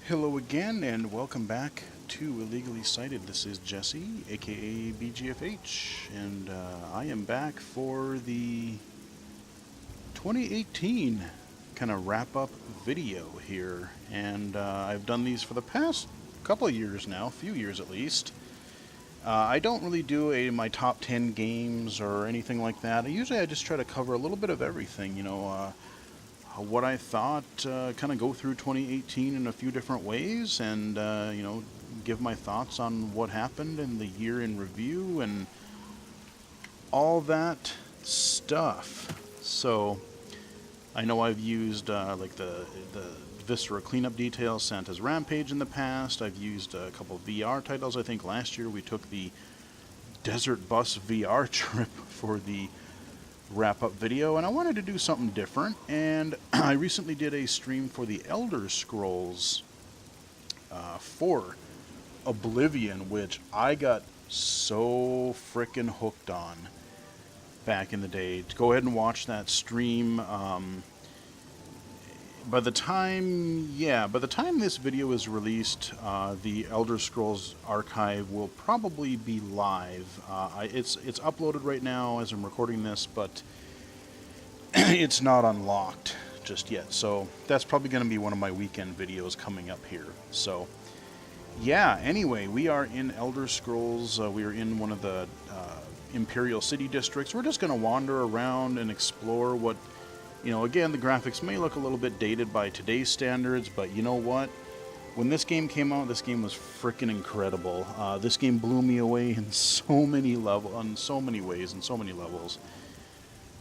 Hello again, and welcome back to Illegally Cited. This is Jesse, aka BGFH, and I am back for the 2018 kind of wrap-up video here. And I've done these for the past couple of years now, a few years at least. I don't really do my top 10 games or anything like that. Usually I just try to cover a little bit of everything, what I thought, kind of go through 2018 in a few different ways, and give my thoughts on what happened in the year in review and all that stuff. So I know I've used like the Viscera cleanup details, Santa's Rampage in the past. I've used a couple of VR titles. I think last year we took the Desert Bus VR trip for the wrap-up video, and I wanted to do something different, and I recently did a stream for the Elder Scrolls for Oblivion, which I got so frickin' hooked on back in the day. Go ahead and watch that stream. By the time this video is released, the Elder Scrolls archive will probably be live. It's uploaded right now as I'm recording this, but it's not unlocked just yet. So that's probably going to be one of my weekend videos coming up here. So yeah, anyway, we are in Elder Scrolls. We are in one of the Imperial City districts. We're just going to wander around and explore what... again, the graphics may look a little bit dated by today's standards, but you know what? When this game came out, this game was freaking incredible. This game blew me away in so many ways, and so many levels.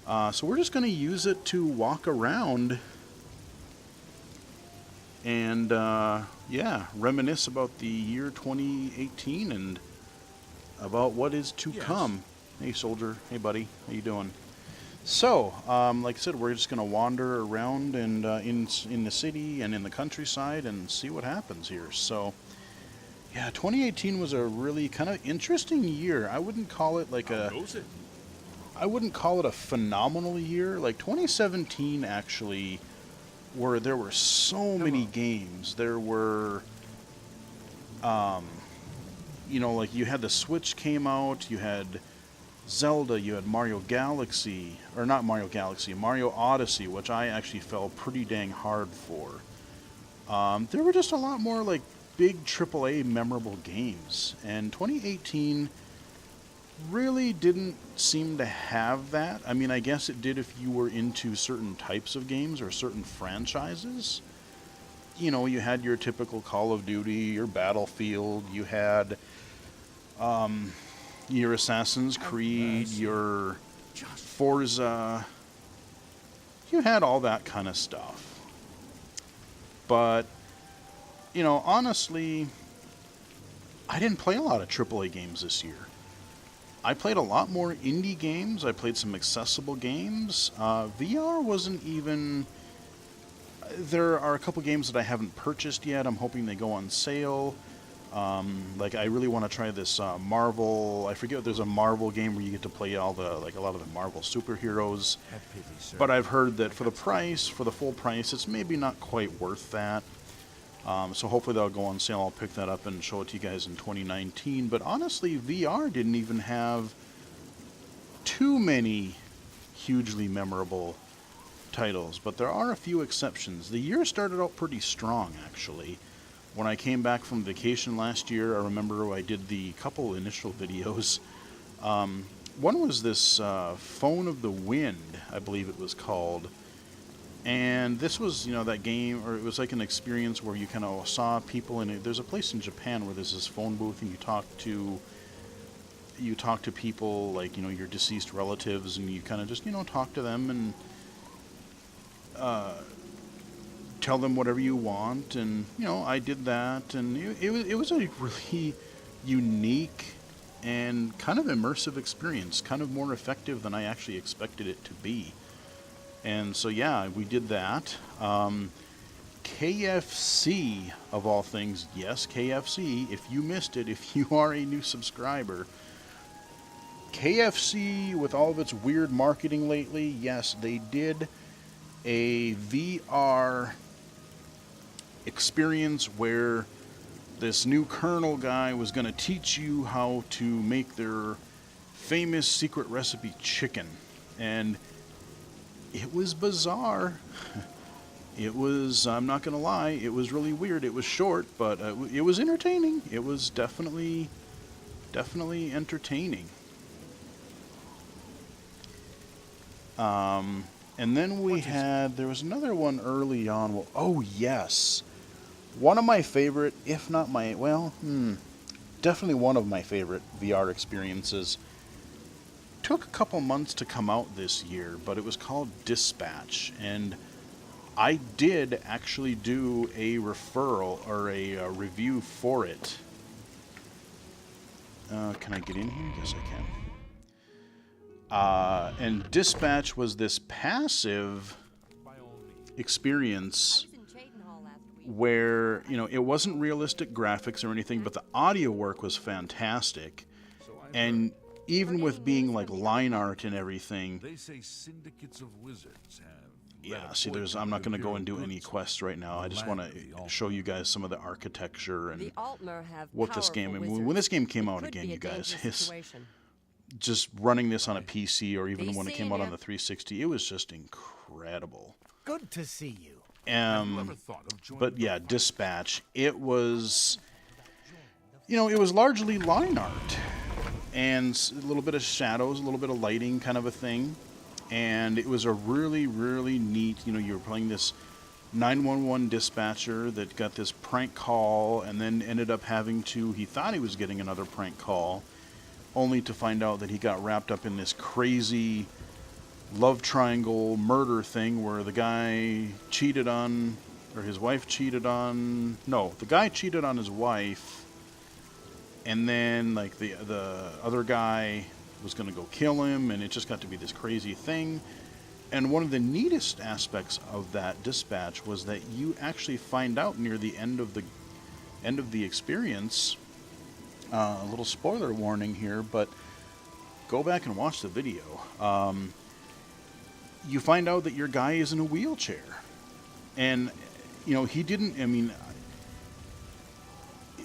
So we're just going to use it to walk around and, reminisce about the year 2018 and about what is to come. Hey, soldier. Hey, buddy. How you doing? So, like I said, we're just going to wander around and in the city and in the countryside and see what happens here. So, yeah, 2018 was a really kind of interesting year. I wouldn't call it like I wouldn't call it a phenomenal year. Like 2017 actually, where there were so many games. There were, like you had the Switch came out, you had Zelda, you had Mario Galaxy, or not Mario Galaxy, Mario Odyssey, which I actually fell pretty dang hard for. There were just a lot more like big AAA memorable games, and 2018 really didn't seem to have that. I mean, I guess it did if you were into certain types of games or certain franchises. You had your typical Call of Duty, your Battlefield, you had your Assassin's Creed, your Forza. You had all that kind of stuff. But, honestly, I didn't play a lot of AAA games this year. I played a lot more indie games. I played some accessible games. VR wasn't even... There are a couple games that I haven't purchased yet. I'm hoping they go on sale. Like I really want to try this Marvel. I forget. There's a Marvel game where you get to play a lot of the Marvel superheroes. But I've heard that for the full price, it's maybe not quite worth that. So hopefully that'll go on sale. I'll pick that up and show it to you guys in 2019. But honestly, VR didn't even have too many hugely memorable titles. But there are a few exceptions. The year started out pretty strong, actually. When I came back from vacation last year, I remember I did the couple initial videos. One was this Phone of the Wind, I believe it was called. And this was, that game, or it was like an experience where you kind of saw people in it. There's a place in Japan where there's this phone booth, and you talk to people, like, your deceased relatives, and you kind of just, talk to them and tell them whatever you want. And, I did that, and it was a really unique and kind of immersive experience, kind of more effective than I actually expected it to be. And so, yeah, we did that. KFC, of all things, yes, KFC, if you missed it, if you are a new subscriber, KFC, with all of its weird marketing lately, yes, they did a VR experience where this new colonel guy was going to teach you how to make their famous secret recipe chicken. And it was bizarre. It was, I'm not going to lie, it was really weird. It was short, but it was entertaining. It was definitely entertaining. And then there was another one early on. Well, oh, yes. One of my favorite, if not my, definitely one of my favorite VR experiences. Took a couple months to come out this year, but it was called Dispatch. And I did actually do a referral or a review for it. Can I get in here? Yes, I can. And Dispatch was this passive experience where, you know, it wasn't realistic graphics or anything, but the audio work was fantastic. And even with being like line art and everything, they say syndicates of wizards have. Yeah, see, I'm not going to go and do any quests right now. I just want to show you guys some of the architecture and what this game. And when this game came out again, you guys, just running this on a PC or even when it came out on the 360, it was just incredible. Good to see you. But yeah, Dispatch. It was, you know, it was largely line art and a little bit of shadows, a little bit of lighting, kind of a thing. And it was a really, really neat, you know, you were playing this 911 dispatcher that got this prank call and then ended up he thought he was getting another prank call, only to find out that he got wrapped up in this crazy love triangle murder thing where the guy cheated on, or his wife cheated on, no, the guy cheated on his wife, and then, like, the other guy was going to go kill him, and it just got to be this crazy thing. And one of the neatest aspects of that dispatch was that you actually find out near the end of the experience, a little spoiler warning here, but go back and watch the video. You find out that your guy is in a wheelchair. And, you know, he didn't, I mean,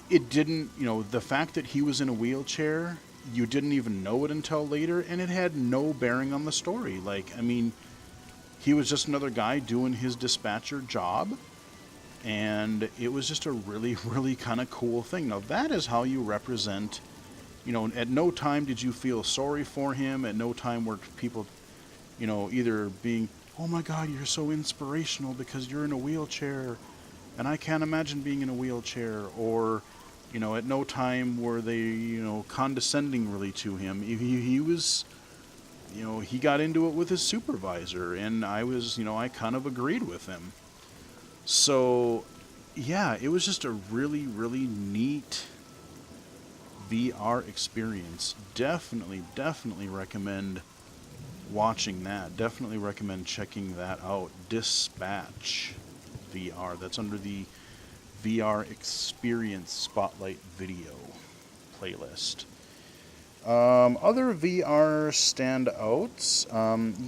it didn't, you know, the fact that he was in a wheelchair, you didn't even know it until later, and it had no bearing on the story. Like, I mean, he was just another guy doing his dispatcher job, and it was just a really, really kind of cool thing. Now, that is how you represent, you know, at no time did you feel sorry for him, at no time were people, you know, either being, oh my God, you're so inspirational because you're in a wheelchair, and I can't imagine being in a wheelchair, or, you know, at no time were they, you know, condescending really to him. He was, you know, he got into it with his supervisor, and I was, you know, I kind of agreed with him. So, yeah, it was just a really, really neat VR experience. Definitely recommend watching that. Definitely recommend checking that out. Dispatch VR. That's under the VR Experience Spotlight video playlist. Other VR standouts.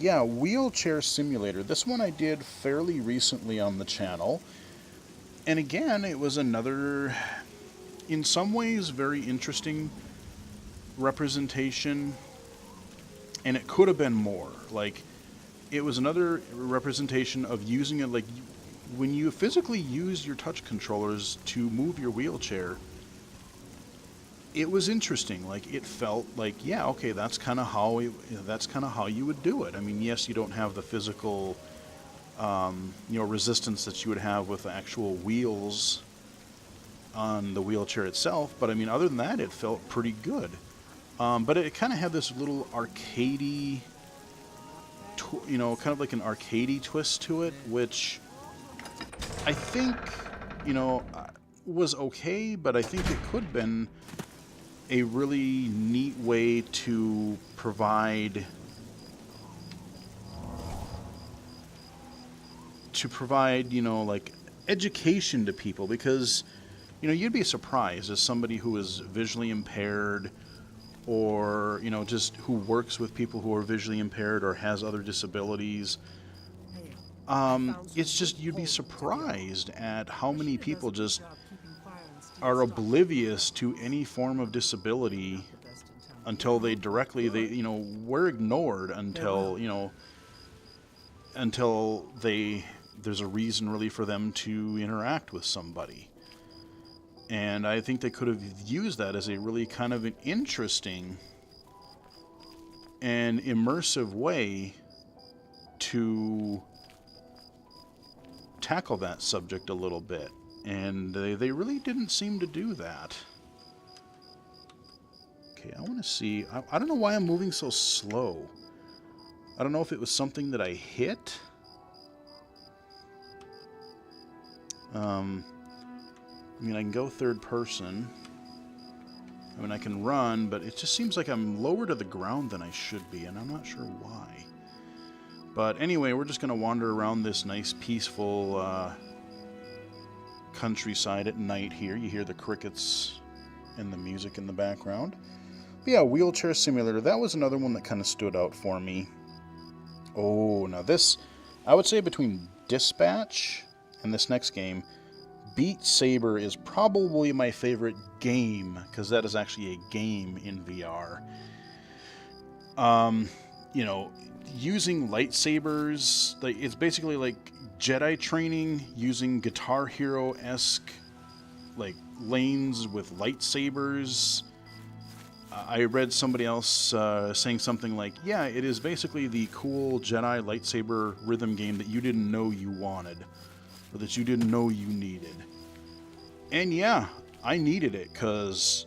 Yeah, Wheelchair Simulator. This one I did fairly recently on the channel. And again, it was another, in some ways, very interesting representation. And it could have been more. Like, it was another representation of using it, like, when you physically use your touch controllers to move your wheelchair, it was interesting. Like, it felt like, yeah, okay, that's kind of how you would do it. I mean, yes, you don't have the physical, you know, resistance that you would have with the actual wheels on the wheelchair itself, but I mean, other than that, it felt pretty good. But it kind of had this little arcadey, you know, kind of like an arcadey twist to it, which I think, you know, was okay, but I think it could have been a really neat way to provide you know, like, education to people, because, you know, you'd be surprised as somebody who is visually impaired, or, you know, just who works with people who are visually impaired or has other disabilities. It's just you'd be surprised at how many people just are oblivious to any form of disability until we're ignored until there's a reason really for them to interact with somebody. And I think they could have used that as a really kind of an interesting and immersive way to tackle that subject a little bit. And they really didn't seem to do that. Okay, I want to see. I don't know why I'm moving so slow. I don't know if it was something that I hit. I mean, I can go third person. I mean, I can run, but it just seems like I'm lower to the ground than I should be, and I'm not sure why. But anyway, we're just going to wander around this nice, peaceful countryside at night here. You hear the crickets and the music in the background. But yeah, Wheelchair Simulator. That was another one that kind of stood out for me. Oh, now this, I would say between Dispatch and this next game, Beat Saber is probably my favorite game, because that is actually a game in VR. Using lightsabers, it's basically like Jedi training using Guitar Hero-esque lanes with lightsabers. I read somebody else saying something like, yeah, it is basically the cool Jedi lightsaber rhythm game that you didn't know you wanted, or that you didn't know you needed. And yeah, I needed it, because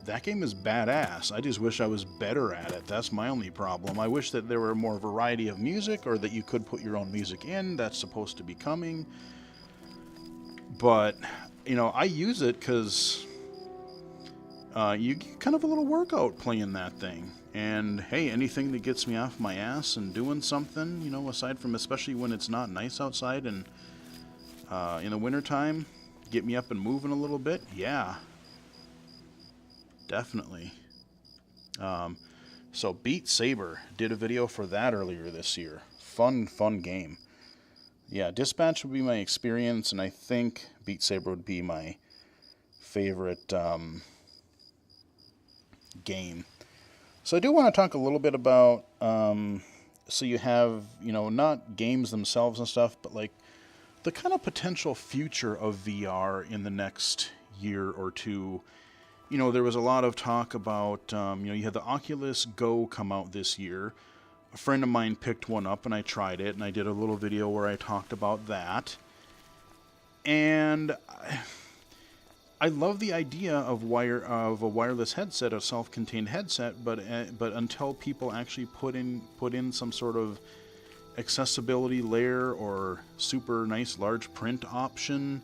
that game is badass. I just wish I was better at it. That's my only problem. I wish that there were more variety of music, or that you could put your own music in. That's supposed to be coming. But, I use it because you get kind of a little workout playing that thing. And, hey, anything that gets me off my ass and doing something, aside from especially when it's not nice outside and in the wintertime, get me up and moving a little bit, yeah. Definitely. So Beat Saber, did a video for that earlier this year. Fun game. Yeah, Dispatch would be my experience, and I think Beat Saber would be my favorite game. So I do want to talk a little bit about, so you have, not games themselves and stuff, but the kind of potential future of VR in the next year or two. There was a lot of talk about, you had the Oculus Go come out this year. A friend of mine picked one up and I tried it, and I did a little video where I talked about that. And I love the idea of a wireless headset, a self-contained headset, but until people actually put in some sort of accessibility layer or super nice large print option,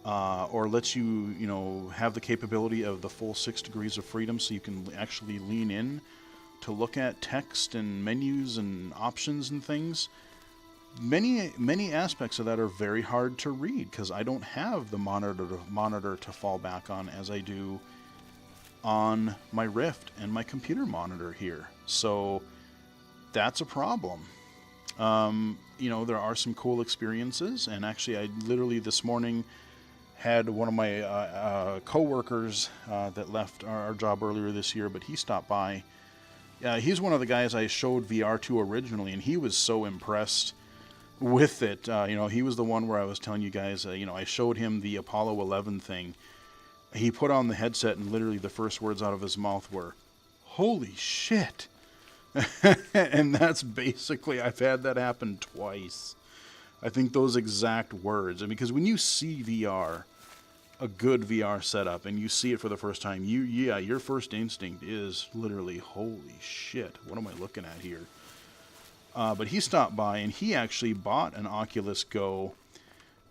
or lets you have the capability of the full 6 degrees of freedom, so you can actually lean in to look at text and menus and options and things. Many aspects of that are very hard to read, because I don't have the monitor to fall back on as I do on my Rift and my computer monitor here. So that's a problem. There are some cool experiences, and actually I literally this morning had one of my co-workers that left our job earlier this year, but he stopped by. He's one of the guys I showed VR to originally, and he was so impressed with it. He was the one where I was telling you guys, I showed him the Apollo 11 thing. He put on the headset, and literally the first words out of his mouth were, "Holy shit." And that's basically, I've had that happen twice. I think those exact words. And because when you see VR, a good VR setup, and you see it for the first time, your first instinct is literally, holy shit, what am I looking at here? But he stopped by, and he actually bought an Oculus Go,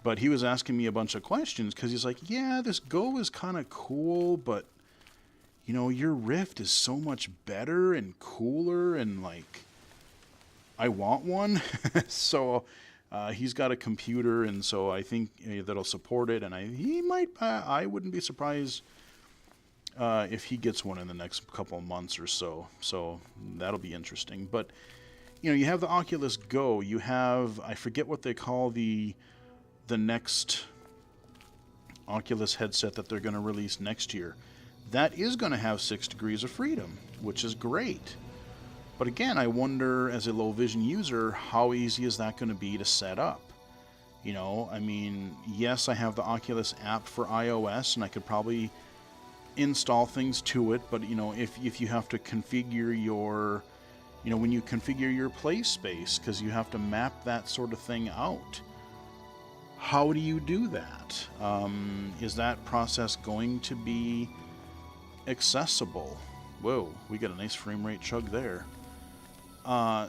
but he was asking me a bunch of questions, because he's like, yeah, this Go is kind of cool, but your Rift is so much better and cooler, and I want one. So he's got a computer, and so I think that'll support it, and I wouldn't be surprised if he gets one in the next couple of months or so. So that'll be interesting. But you know, you have the Oculus Go. You have, I forget what they call the next Oculus headset that they're going to release next year. That is going to have 6 degrees of freedom, which is great. But again, I wonder, as a low vision user, how easy is that going to be to set up? You know, I mean, yes, I have the Oculus app for iOS, and I could probably install things to it, but, you know, if you have to configure your, you know, when you configure your play space, because you have to map that sort of thing out, how do you do that? Is that process going to be accessible? Whoa, we got a nice frame rate chug there.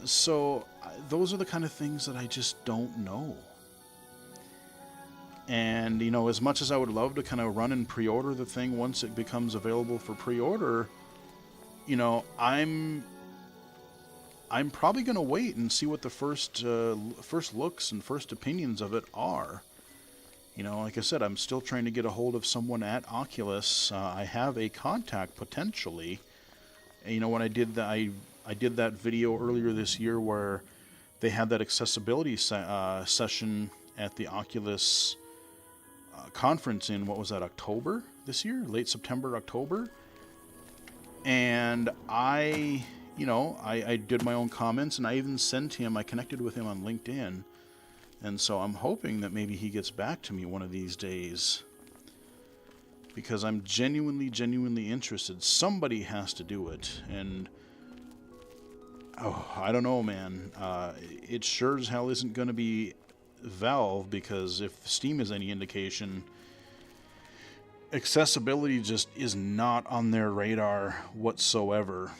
So those are the kind of things that I just don't know. And, you know, as much as I would love to kind of run and pre-order the thing once it becomes available for pre-order, you know, I'm probably going to wait and see what the first looks and first opinions of it are. You know, like I said, I'm still trying to get a hold of someone at Oculus. I have a contact potentially. And, you know, when I did that video earlier this year where they had that accessibility session at the Oculus conference in, what was that, October this year? Late September, October. And I did my own comments, and I even sent him, I connected with him on LinkedIn. And so I'm hoping that maybe he gets back to me one of these days, because I'm genuinely interested. Somebody has to do it. And I don't know, man. It sure as hell isn't going to be Valve, because if Steam is any indication, accessibility just is not on their radar whatsoever.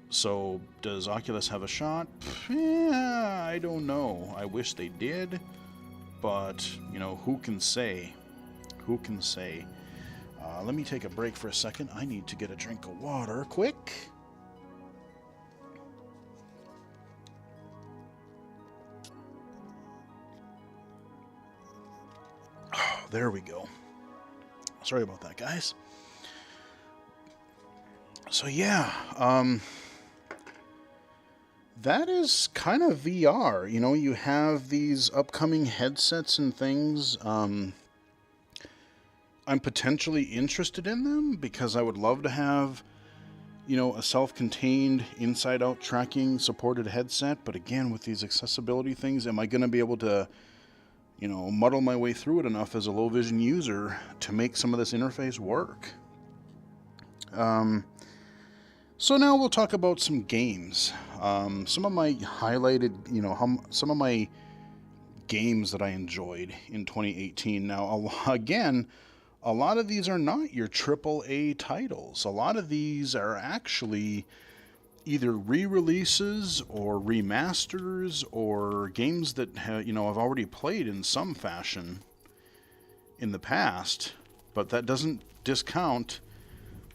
So does Oculus have a shot? Yeah, I don't know. I wish they did, but, you know, who can say? Who can say? Let me take a break for a second. I need to get a drink of water quick. Oh, there we go. Sorry about that, guys. So yeah, that is kind of VR. You know, you have these upcoming headsets and things. I'm potentially interested in them because I would love to have, you know, a self-contained inside-out tracking supported headset. But again, with these accessibility things, am I going to be able to, you know, muddle my way through it enough as a low vision user to make some of this interface work? So now we'll talk about some games. Some of my highlighted, you know, some of my games that I enjoyed in 2018. Now, again, a lot of these are not your AAA titles. A lot of these are actually either re-releases or remasters or games that, you know, I've already played in some fashion in the past, but that doesn't discount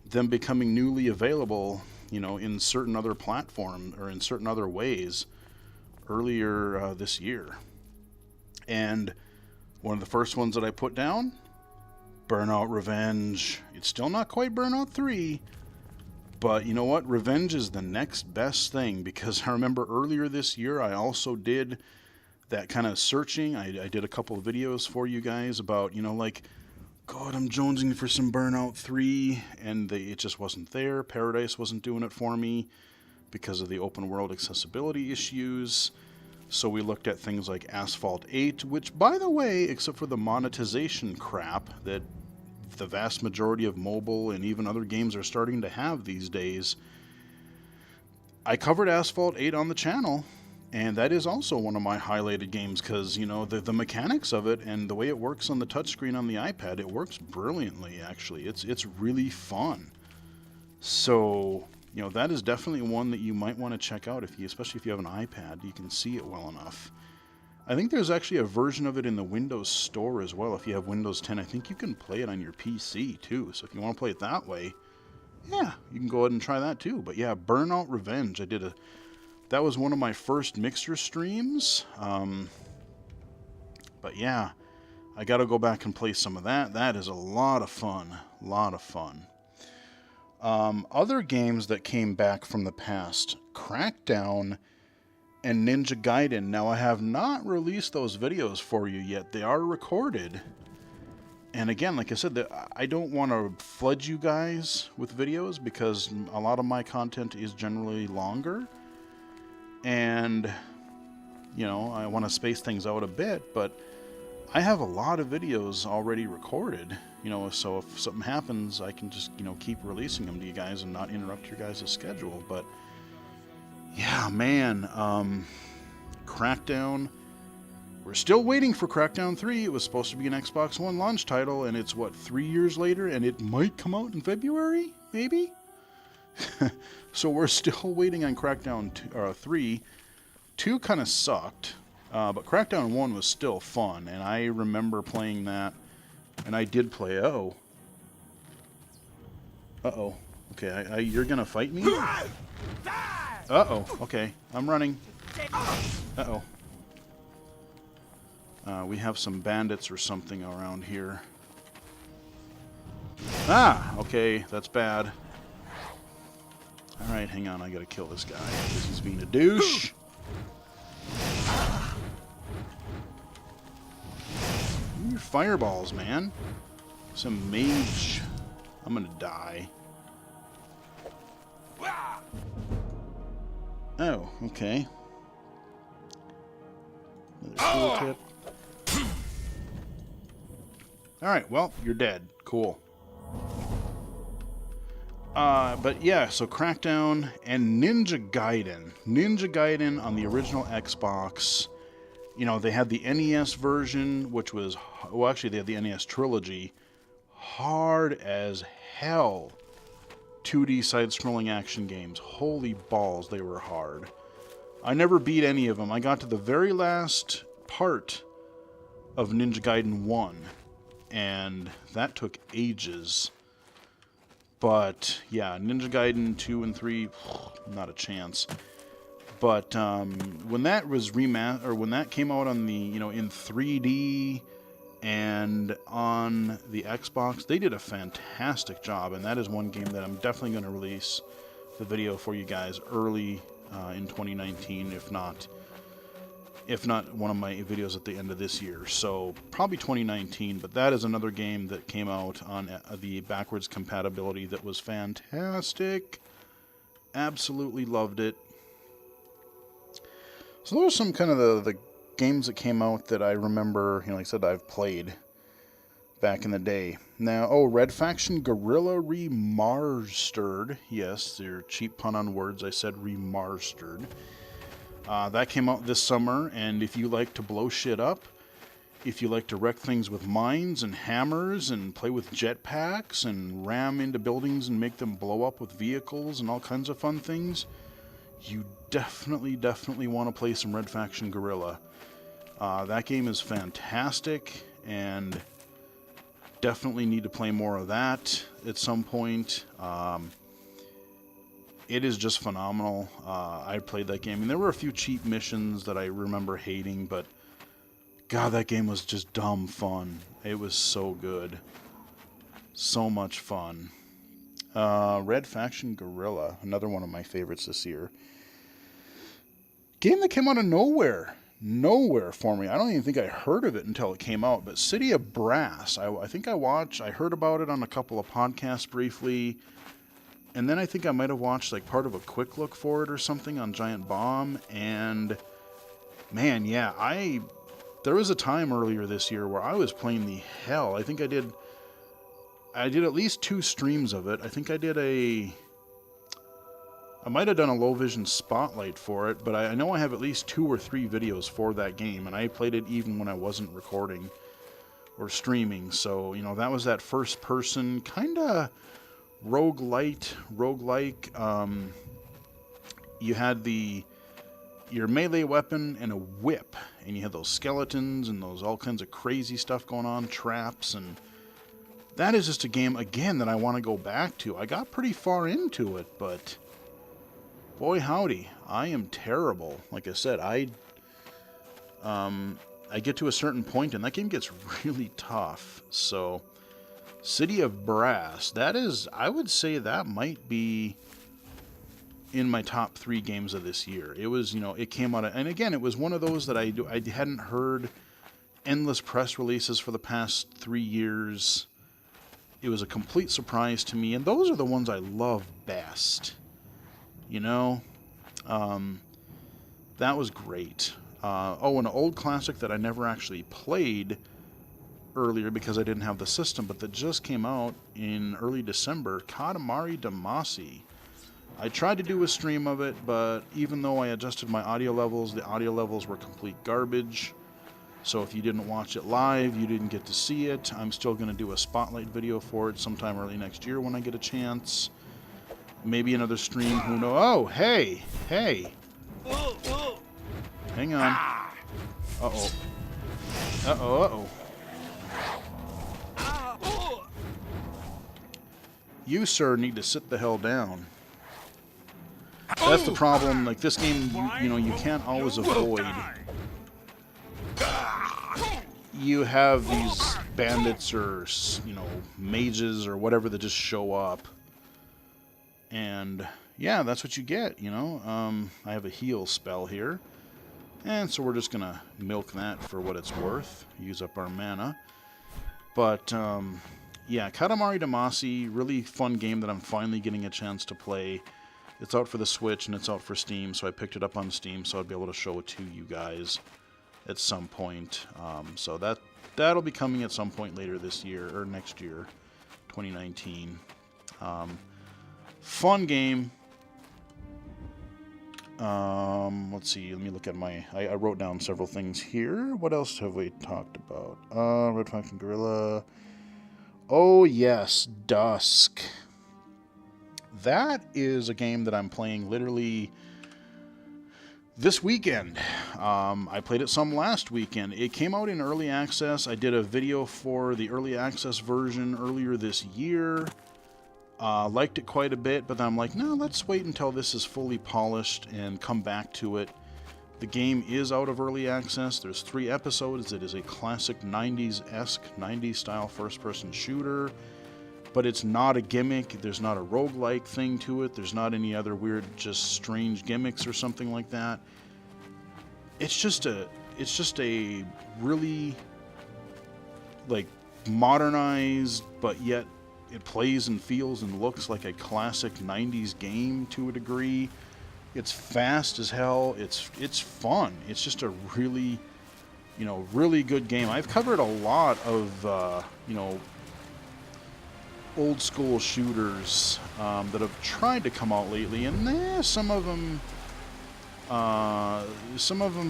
them becoming newly available, you know, in certain other platforms or in certain other ways earlier this year. And one of the first ones that I put down, Burnout Revenge. It's still not quite Burnout 3, but you know what? Revenge is the next best thing, because I remember earlier this year I also did that kind of searching. I did a couple of videos for you guys about, you know, like, God, I'm jonesing for some Burnout 3, and it just wasn't there. Paradise wasn't doing it for me because of the open world accessibility issues. So we looked at things like Asphalt 8, which, by the way, except for the monetization crap that the vast majority of mobile and even other games are starting to have these days, I covered Asphalt 8 on the channel. And that is also one of my highlighted games because, you know, the mechanics of it and the way it works on the touchscreen on the iPad, it works brilliantly, actually. It's really fun. So, you know, that is definitely one that you might want to check out, especially if you have an iPad. You can see it well enough. I think there's actually a version of it in the Windows Store as well. If you have Windows 10, I think you can play it on your PC too. So if you want to play it that way, yeah, you can go ahead and try that too. But yeah, Burnout Revenge, that was one of my first Mixer streams. But yeah, I got to go back and play some of that. That is a lot of fun. Other games that came back from the past, Crackdown and Ninja Gaiden. Now, I have not released those videos for you yet. They are recorded. And again, like I said, I don't want to flood you guys with videos because a lot of my content is generally longer. And, you know, I want to space things out a bit, but I have a lot of videos already recorded, you know, so if something happens, I can just, you know, keep releasing them to you guys and not interrupt your guys' schedule. But, yeah, man, Crackdown. We're still waiting for Crackdown 3. It was supposed to be an Xbox One launch title, and it's, what, 3 years later, and it might come out in February? Maybe? So we're still waiting on Crackdown 3. 2 kind of sucked, but Crackdown 1 was still fun, and I remember playing that, and I did play... Uh-oh. Uh-oh. Okay, you're gonna fight me? Uh-oh. Okay, I'm running. Uh-oh. We have some bandits or something around here. Ah! Okay, that's bad. Alright, hang on, I gotta kill this guy, because he's being a douche. Your fireballs, man. Some mage. I'm gonna die. Oh, okay. Another tooltip. Alright, well, you're dead. Cool. But yeah, so Crackdown and Ninja Gaiden. Ninja Gaiden on the original Xbox. You know, they had the NES version, which was... Well, actually, they had the NES trilogy. Hard as hell. 2D side-scrolling action games. Holy balls, they were hard. I never beat any of them. I got to the very last part of Ninja Gaiden 1. And that took ages. But, yeah, Ninja Gaiden 2 and 3, not a chance. But when that was when that came out on the, you know, in 3D and on the Xbox, they did a fantastic job. And that is one game that I'm definitely going to release the video for you guys early in 2019, if not one of my videos at the end of this year. So probably 2019, but that is another game that came out on the backwards compatibility that was fantastic. Absolutely loved it. So those are some kind of the games that came out that I remember, you know, like I said, I've played back in the day. Now, Red Faction Guerrilla Remastered. Yes, their cheap pun on words, I said remastered. That came out this summer, and if you like to blow shit up, if you like to wreck things with mines and hammers and play with jetpacks and ram into buildings and make them blow up with vehicles and all kinds of fun things, you definitely want to play some Red Faction Guerrilla. That game is fantastic, and definitely need to play more of that at some point. It is just phenomenal. I played that game, and there were a few cheap missions that I remember hating, but God, that game was just dumb fun. It was so good. So much fun. Red Faction Guerrilla, another one of my favorites this year. Game that came out of nowhere. Nowhere for me. I don't even think I heard of it until it came out, but City of Brass. I think I heard about it on a couple of podcasts briefly. And then I think I might have watched like part of a quick look for it or something on Giant Bomb. And man, yeah, there was a time earlier this year where I was playing the hell. I think I did at least 2 streams of it. I think I might have done a low vision spotlight for it, but I know I have at least 2 or 3 videos for that game, and I played it even when I wasn't recording or streaming. So, you know, that was that first person kind of roguelike. You had your melee weapon and a whip, and you had those skeletons and those all kinds of crazy stuff going on, traps, and that is just a game, again, that I want to go back to. I got pretty far into it, but boy howdy, I am terrible. Like I said, I get to a certain point and that game gets really tough. So City of Brass, that is, I would say that might be in my top 3 games of this year. It was, it came out of, and again, it was one of those that I hadn't heard endless press releases for the past 3 years. It was a complete surprise to me, and those are the ones I love best. That was great. An old classic that I never actually played earlier because I didn't have the system, but that just came out in early December, Katamari Damacy. I tried to do a stream of it, but even though I adjusted my audio levels, the audio levels were complete garbage. So if you didn't watch it live, you didn't get to see it. I'm still going to do a spotlight video for it sometime early next year when I get a chance. Maybe another stream, who knows? Oh, hey! Hang on. Uh-oh. You, sir, need to sit the hell down. That's the problem. Like, this game, you can't always avoid. You have these bandits or, mages or whatever that just show up. And, yeah, that's what you get, I have a heal spell here. And so we're just going to milk that for what it's worth. Use up our mana. But, yeah, Katamari Damacy, really fun game that I'm finally getting a chance to play. It's out for the Switch and it's out for Steam, so I picked it up on Steam so I'd be able to show it to you guys at some point. So that'll be coming at some point later this year, or next year, 2019. Fun game. Let's see, let me look at I wrote down several things here. What else have we talked about? Red Faction Gorilla. Oh, yes, Dusk. That is a game that I'm playing literally this weekend. I played it some last weekend. It came out in early access. I did a video for the early access version earlier this year. Liked it quite a bit, but then I'm like, no, let's wait until this is fully polished and come back to it. The game is out of early access. There's 3 episodes. It is a classic 90s-esque, 90s-style first-person shooter, but it's not a gimmick. There's not a roguelike thing to it. There's not any other weird, just strange gimmicks or something like that. It's just a really, like, modernized, but yet it plays and feels and looks like a classic 90s game to a degree. It's fast as hell. It's fun. It's just a really, really good game. I've covered a lot of, old school shooters that have tried to come out lately, and some of them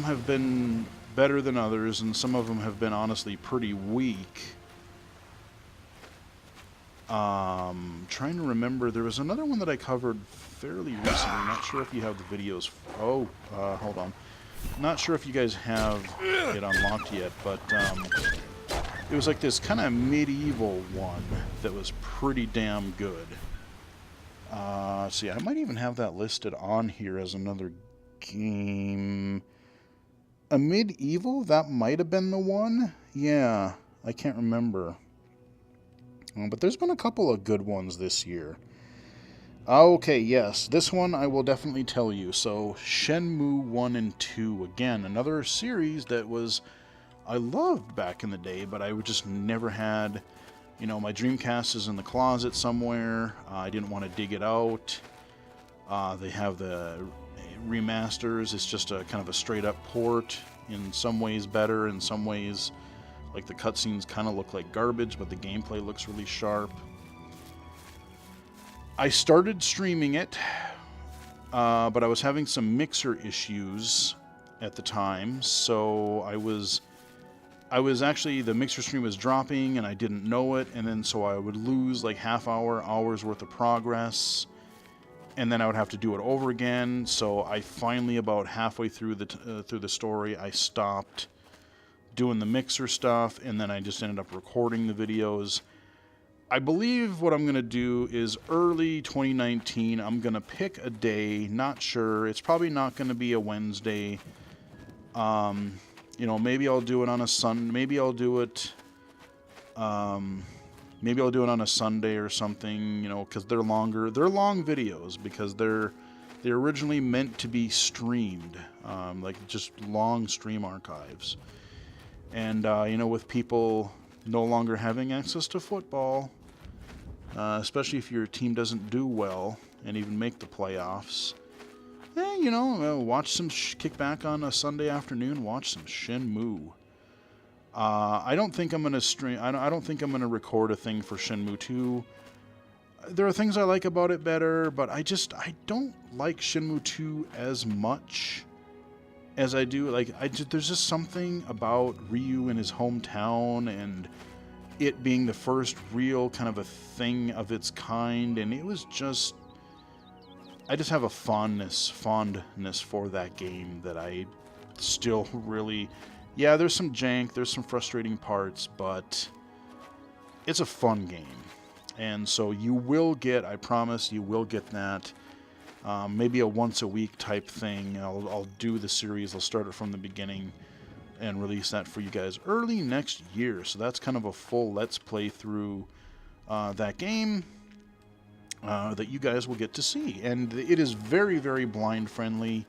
have been better than others, and some of them have been honestly pretty weak. Trying to remember, there was another one that I covered fairly recently. Not sure if you have the videos. Hold on. Not sure if you guys have it unlocked yet, but it was like this kind of medieval one that was pretty damn good. See, I might even have that listed on here as another game. A medieval? That might have been the one? Yeah, I can't remember. But there's been a couple of good ones this year. Okay, yes, this one I will definitely tell you. So, Shenmue 1 and 2, again, another series that I loved back in the day, but I just never had, my Dreamcast is in the closet somewhere. I didn't want to dig it out. They have the remasters. It's just a kind of a straight-up port. In some ways better, in some ways, like, the cutscenes kind of look like garbage, but the gameplay looks really sharp. I started streaming it, but I was having some mixer issues at the time, so I was actually, the mixer stream was dropping, and I didn't know it, and then so I would lose like hours worth of progress, and then I would have to do it over again. So I finally, about halfway through the story, I stopped doing the mixer stuff, and then I just ended up recording the videos. I believe what I'm going to do is early 2019, I'm going to pick a day, not sure. It's probably not going to be a Wednesday. Maybe I'll do it on a Sunday. Maybe I'll do it on a Sunday or something, because they're longer. They're long videos because they're They're originally meant to be streamed, like just long stream archives. And, you know, with people no longer having access to football, especially if your team doesn't do well and even make the playoffs, you know, watch some kick back on a Sunday afternoon, watch some Shenmue. I don't think I'm gonna stream. I don't think I'm gonna record a thing for Shenmue 2. There are things I like about it better, but I don't like Shenmue 2 as much as I do. Like, there's just something about Ryu in his hometown and it being the first real kind of a thing of its kind, and it was just, I just have a fondness for that game that I still really, yeah, there's some jank, there's some frustrating parts, but it's a fun game. And so you will get, I promise, you will get that. Maybe a once a week type thing. I'll do the series, I'll start it from the beginning and release that for you guys early next year. So that's kind of a full let's play through that game that you guys will get to see. And it is very, very blind friendly.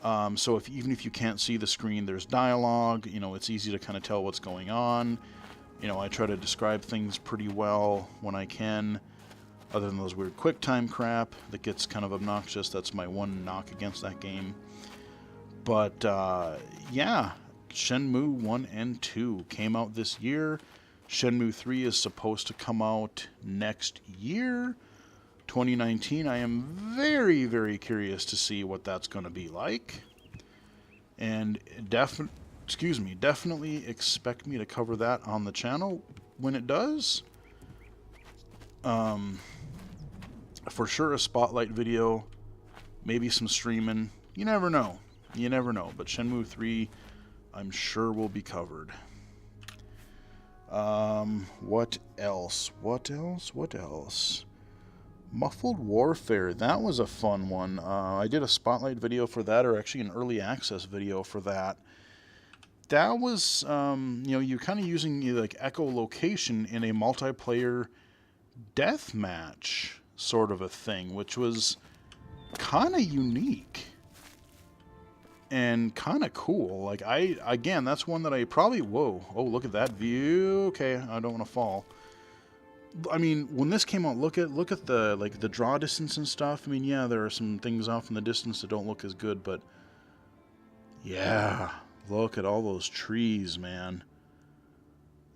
So even if you can't see the screen, there's dialogue. You know, it's easy to kind of tell what's going on. You know, I try to describe things pretty well when I can, other than those weird QuickTime crap that gets kind of obnoxious. That's my one knock against that game. But, yeah, Shenmue 1 and 2 came out this year. Shenmue 3 is supposed to come out next year, 2019. I am very, very curious to see what that's going to be like. And definitely expect me to cover that on the channel when it does. For sure a spotlight video, maybe some streaming. You never know. You never know. But Shenmue 3, I'm sure will be covered. What else? What else? Muffled Warfare. That was a fun one. I did a spotlight video for that, or actually an early access video for that. That was, you know, you're kind of using like echolocation in a multiplayer deathmatch sort of a thing, which was kind of unique and kind of cool. Like, again, that's one that I probably, whoa, oh, look at that view. Okay, I don't want to fall. I mean, when this came out, look at the, like, the draw distance and stuff. I mean, yeah, there are some things off in the distance that don't look as good, but yeah, look at all those trees, man.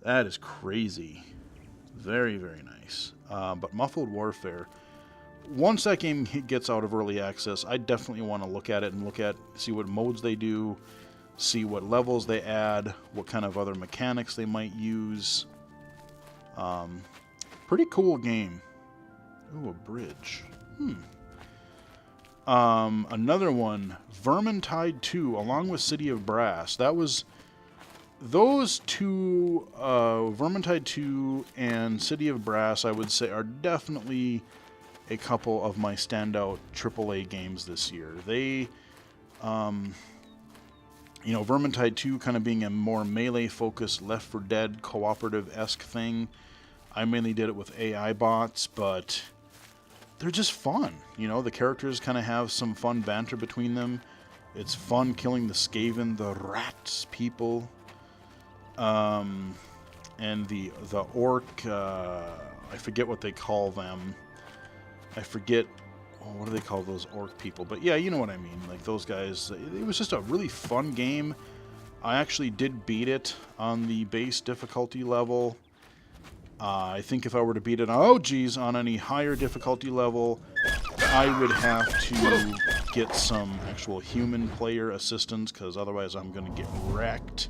That is crazy. Very, very nice. But Muffled Warfare, once that game gets out of early access, I definitely want to look at it and see what modes they do, see what levels they add, what kind of other mechanics they might use. Pretty cool game. Ooh, a bridge. Another one, Vermintide 2, along with City of Brass. Those two, Vermintide 2 and City of Brass, I would say, are definitely a couple of my standout AAA games this year. They, you know, Vermintide 2 kind of being a more melee-focused Left 4 Dead cooperative-esque thing. I mainly did it with AI bots, but they're just fun. You know, the characters kind of have some fun banter between them. It's fun killing the Skaven, the rats people. And the orc, I forget what they call them. I forget, what do they call those orc people? But yeah, you know what I mean. Like those guys. It was just a really fun game. I actually did beat it on the base difficulty level. I think if I were to beat it, on any higher difficulty level, I would have to get some actual human player assistance, because otherwise I'm going to get wrecked.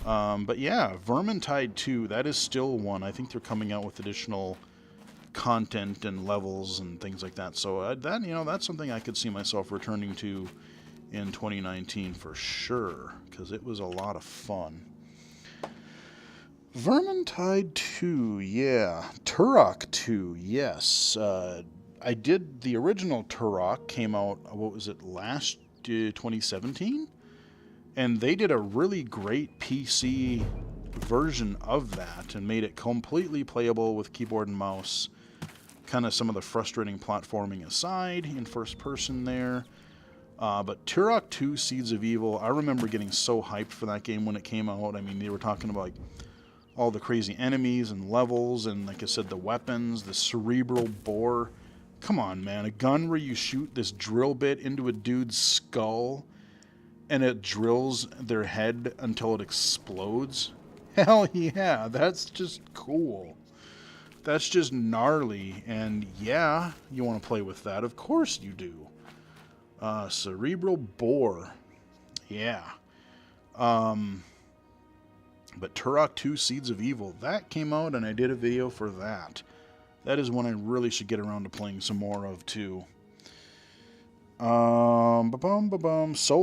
But yeah, Vermintide 2, that is still one. I think they're coming out with additional content and levels and things like that. So that, you know, that's something I could see myself returning to in 2019 for sure, because it was a lot of fun. Vermintide 2, yeah. Turok 2, yes. I did the original Turok, came out, what was it, last 2017? And they did a really great PC version of that and made it completely playable with keyboard and mouse. kind of some of the frustrating platforming aside in first person there. But Turok 2 Seeds of Evil, I remember getting so hyped for that game when it came out. I mean, they were talking about like all the crazy enemies and levels, and like I said, the weapons, the cerebral bore. Come on, man. A gun where you shoot this drill bit into a dude's skull and it drills their head until it explodes. Hell yeah, that's just cool. That's just gnarly, and yeah, you want to play with that. Of course you do. Cerebral bore. Yeah. But Turok 2 Seeds of Evil, that came out and I did a video for that. That is one I really should get around to playing some more of too. Soul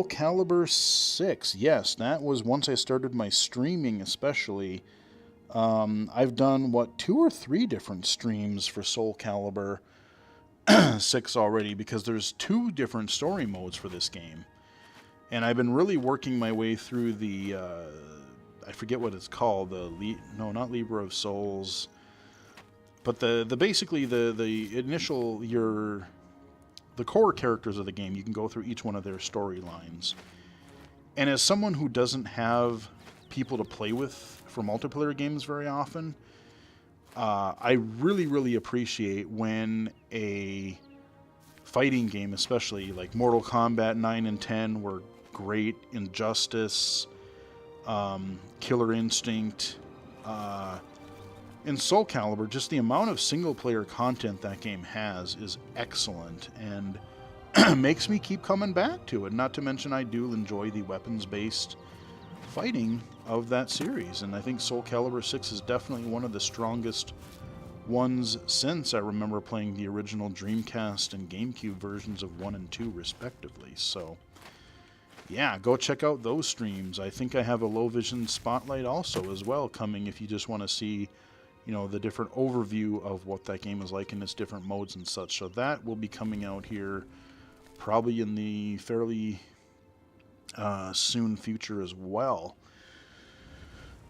Calibur 6. Yes, that was once I started my streaming especially. I've done, 2 or 3 different streams for Soul Calibur 6 already, because there's 2 different story modes for this game. And I've been really working my way through the, I forget what it's called, not Libra of Souls, but basically the initial, the core characters of the game, you can go through each one of their storylines. And as someone who doesn't have people to play with for multiplayer games very often, I really, really appreciate when a fighting game, especially like Mortal Kombat 9 and 10 were great, Injustice, Killer Instinct, in Soul Calibur, just the amount of single-player content that game has is excellent, and makes me keep coming back to it. Not to mention I do enjoy the weapons-based fighting of that series, and I think Soul Calibur 6 is definitely one of the strongest ones since I remember playing the original Dreamcast and GameCube versions of 1 and 2 respectively. So yeah, go check out those streams. I think I have a Low Vision Spotlight also as well coming if you just want to see, you know, the different overview of what that game is like in its different modes and such. So that will be coming out here probably in the fairly soon future as well.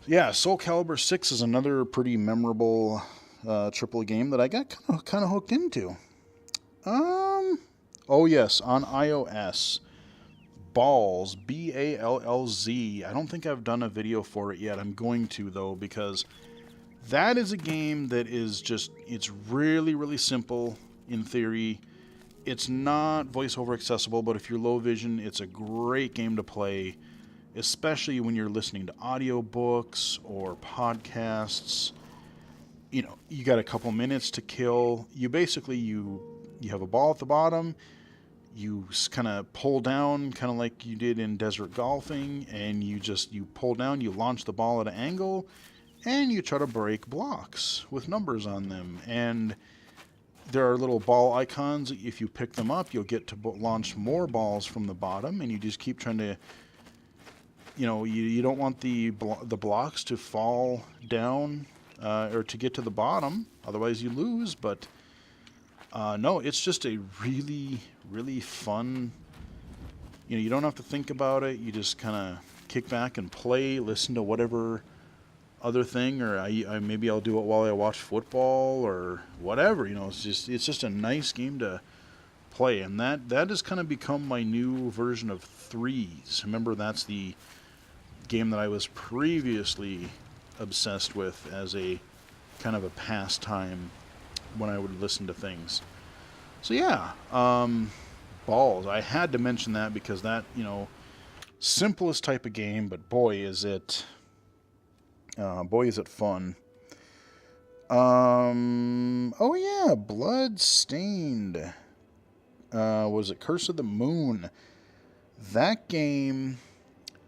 Yeah, Soul Calibur 6 is another pretty memorable AAA game that I got kind of hooked into. Oh yes, on iOS. Balls, B-A-L-L-Z. I don't think I've done a video for it yet. I'm going to, though, because that is a game that is just, it's really, really simple in theory. It's not voiceover accessible, but if you're low vision, it's a great game to play, especially when you're listening to audiobooks or podcasts. You know, you got a couple minutes to kill. You basically, you have a ball at the bottom. You kind of pull down, kind of like you did in Desert Golfing, and you pull down, you launch the ball at an angle, and you try to break blocks with numbers on them. And there are little ball icons. If you pick them up, you'll get to launch more balls from the bottom, and you just keep trying to, you know, you don't want the blocks to fall down or to get to the bottom, otherwise you lose. But no, it's just a really, really fun, you know, you don't have to think about it. You just kind of kick back and play, listen to whatever other thing, or maybe I'll do it while I watch football or whatever. You know, it's just a nice game to play, and that has kind of become my new version of Threes. Remember, that's the game that I was previously obsessed with as a kind of a pastime when I would listen to things. So yeah, Balls. I had to mention that because that, you know, simplest type of game, but boy is it fun. Oh yeah, Bloodstained. Was it Curse of the Moon? That game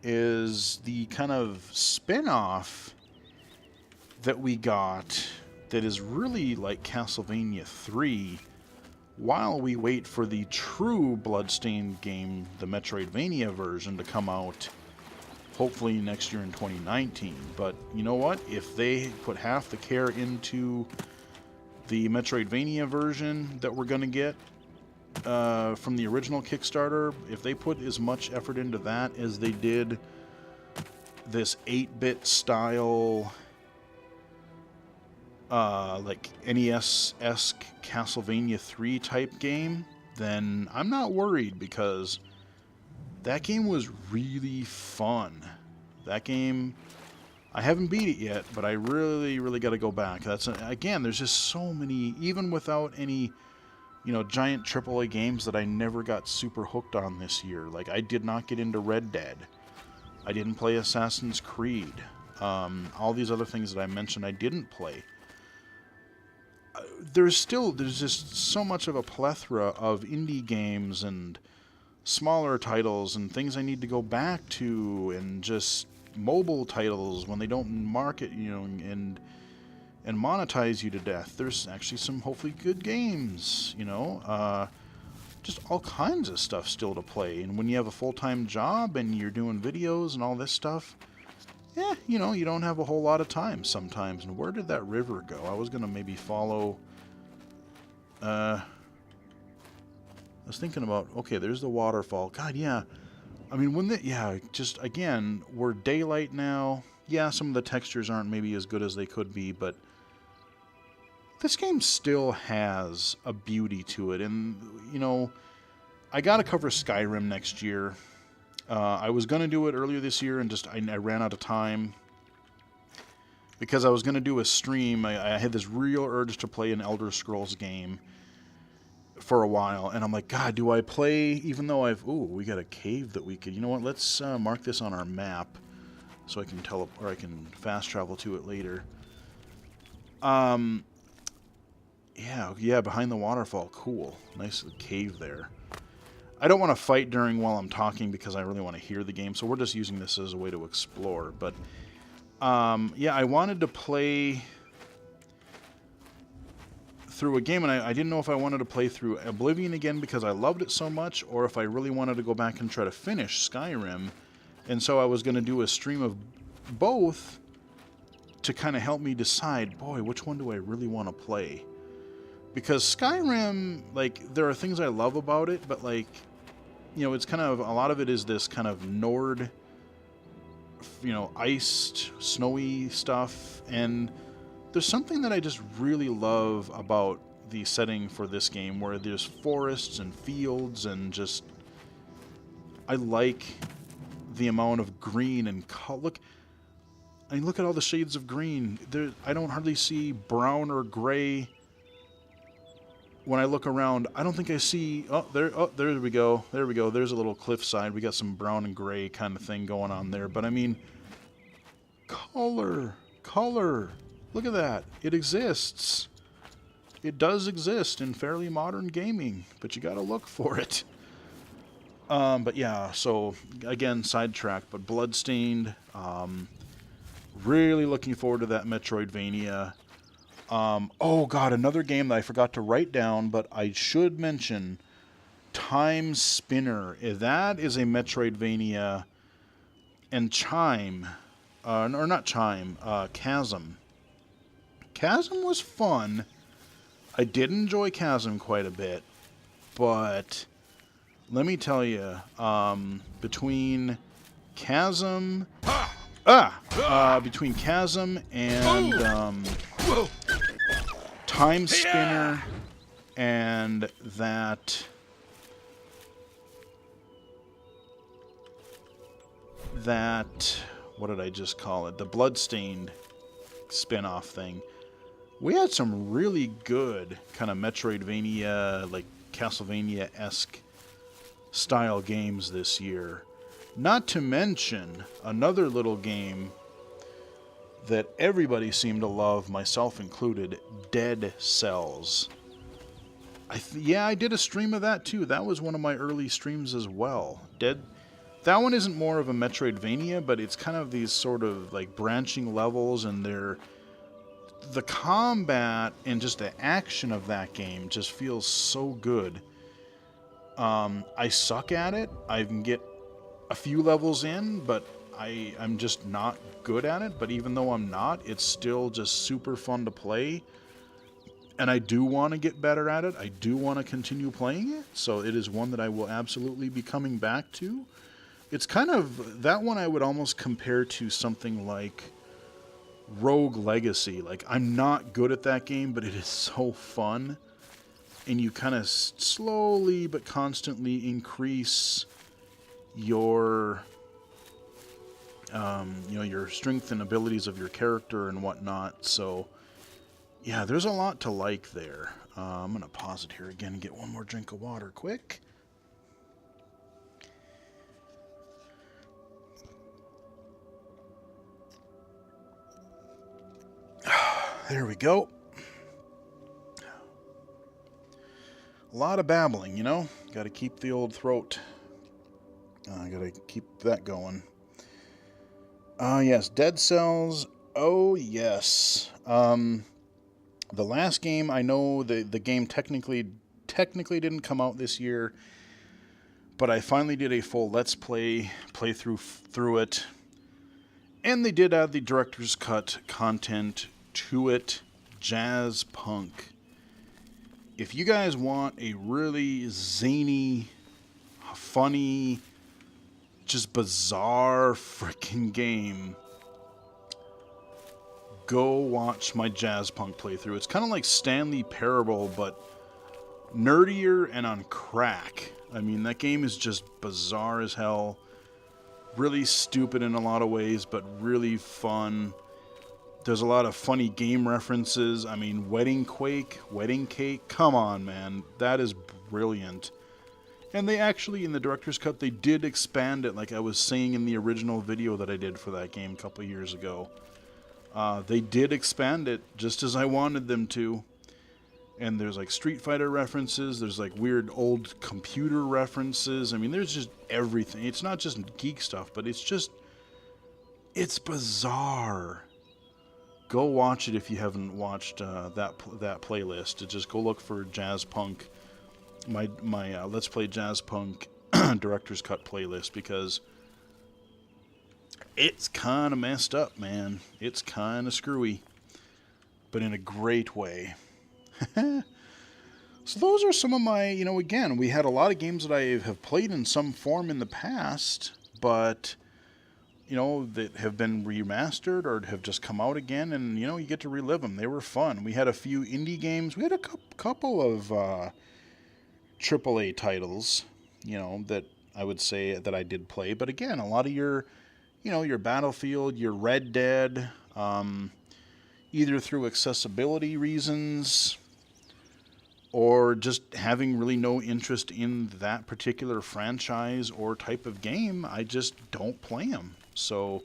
is the kind of spin-off that we got that is really like Castlevania 3 while we wait for the true Bloodstained game, the Metroidvania version, to come out hopefully next year in 2019. But you know what? If they put half the care into the Metroidvania version that we're going to get from the original Kickstarter, if they put as much effort into that as they did this 8-bit style like NES-esque Castlevania 3 type game, then I'm not worried, because that game was really fun. That game, I haven't beat it yet, but I really, really got to go back. Again, there's just so many, even without any, giant AAA games that I never got super hooked on this year. Like, I did not get into Red Dead. I didn't play Assassin's Creed. All these other things that I mentioned I didn't play. There's just so much of a plethora of indie games and smaller titles and things I need to go back to, and just mobile titles when they don't market, and monetize you to death. There's actually some hopefully good games, just all kinds of stuff still to play. And when you have a full-time job and you're doing videos and all this stuff, you don't have a whole lot of time sometimes. And where did that river go? I was going to maybe follow... I was thinking about... Okay, there's the waterfall. God, yeah. I mean, just, again, we're daylight now. Yeah, some of the textures aren't maybe as good as they could be, but this game still has a beauty to it. And, I got to cover Skyrim next year. I was going to do it earlier this year, and just I ran out of time. Because I was going to do a stream, I had this real urge to play an Elder Scrolls game for a while. And I'm like, God, do I play, even though we got a cave that we could, you know what, let's mark this on our map so I can I can fast travel to it later. Yeah, behind the waterfall, cool. Nice cave there. I don't want to fight while I'm talking, because I really want to hear the game, so we're just using this as a way to explore. But, yeah, I wanted to play through a game, and I didn't know if I wanted to play through Oblivion again because I loved it so much, or if I really wanted to go back and try to finish Skyrim. And so I was going to do a stream of both to kind of help me decide, boy, which one do I really want to play? Because Skyrim, like, there are things I love about it, but, like, it's kind of, a lot of it is this kind of Nord, iced, snowy stuff, and there's something that I just really love about the setting for this game, where there's forests and fields, and just, I like the amount of green and color. Look at all the shades of green. I don't hardly see brown or gray. When I look around, I don't think I see... there we go. There we go. There's a little cliffside. We got some brown and gray kind of thing going on there. But, I mean, color. Look at that. It exists. It does exist in fairly modern gaming, but you got to look for it. But, yeah, so, again, sidetrack, but Bloodstained. Really looking forward to that Metroidvania. Oh god, another game that I forgot to write down, but I should mention, Time Spinner. That is a Metroidvania, and Chime, or not Chime, Chasm. Chasm was fun. I did enjoy Chasm quite a bit, but let me tell you, between Chasm... between Chasm and Time Spinner and that what did I just call it? The Bloodstained spin-off thing. We had some really good kind of Metroidvania, like Castlevania-esque style games this year. Not to mention another little game that everybody seemed to love, myself included, Dead Cells. I did a stream of that too. That was one of my early streams as well. That one isn't more of a Metroidvania, but it's kind of these sort of like branching levels, and the combat and just the action of that game just feels so good. I suck at it. I can get a few levels in, but I'm just not good at it. But even though I'm not, it's still just super fun to play. And I do want to get better at it. I do want to continue playing it. So it is one that I will absolutely be coming back to. It's kind of, that one I would almost compare to something like Rogue Legacy. Like, I'm not good at that game, but it is so fun. And you kind of slowly but constantly increase your, your strength and abilities of your character and whatnot. So, yeah, there's a lot to like there. I'm going to pause it here again and get one more drink of water quick. There we go. A lot of babbling, you know? Got to keep the old throat. Got to keep that going. Yes, Dead Cells. Oh, yes. The last game, I know the game technically didn't come out this year, but I finally did a full Let's Play playthrough through it. And they did add the director's cut content to it. Jazz Punk. If you guys want a really zany, funny, just bizarre freaking game, go watch my Jazz Punk playthrough. It's kind of like Stanley Parable, but nerdier and on crack. I mean, that game is just bizarre as hell. Really stupid in a lot of ways, but really fun. There's a lot of funny game references. I mean, Wedding Cake. Come on, man. That is brilliant. And they actually, in the director's cut, they did expand it, like I was saying in the original video that I did for that game a couple years ago. They did expand it just as I wanted them to. And there's like Street Fighter references. There's like weird old computer references. I mean, there's just everything. It's not just geek stuff, but it's bizarre. Go watch it if you haven't watched that playlist. Just go look for Jazz Punk, my Let's Play Jazz Punk Director's Cut playlist, because it's kind of messed up, man. It's kind of screwy, but in a great way. So those are some of my, again, we had a lot of games that I have played in some form in the past, but that have been remastered or have just come out again, and, you get to relive them. They were fun. We had a few indie games. We had a couple of AAA titles, that I would say that I did play. But again, a lot of your Battlefield, your Red Dead, either through accessibility reasons or just having really no interest in that particular franchise or type of game, I just don't play them. So,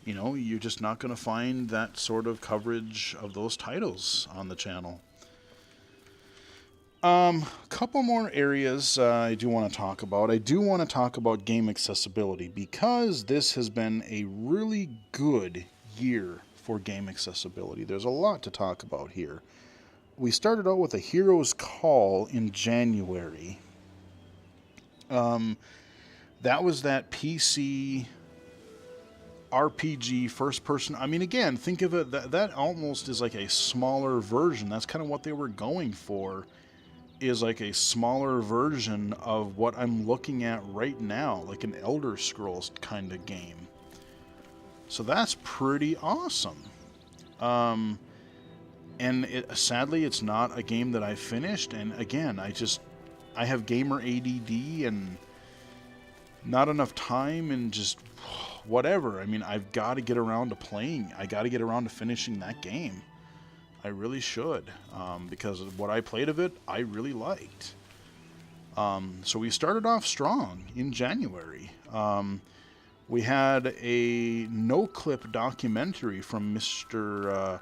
you're just not going to find that sort of coverage of those titles on the channel. Couple more areas I do want to talk about. I do want to talk about game accessibility, because this has been a really good year for game accessibility. There's a lot to talk about here. We started out with A Hero's Call in January. That was that PC RPG first person. I mean, again, think of it, that almost is like a smaller version. That's kind of what they were going for, is like a smaller version of what I'm looking at right now, like an Elder Scrolls kind of game. So that's pretty awesome. And sadly, it's not a game that I finished. And again, I have gamer ADD and not enough time and just whatever. I mean, I've got to get around to playing. I got to get around to finishing that game. I really should, because what I played of it, I really liked. So we started off strong in January. We had a no-clip documentary from Mr.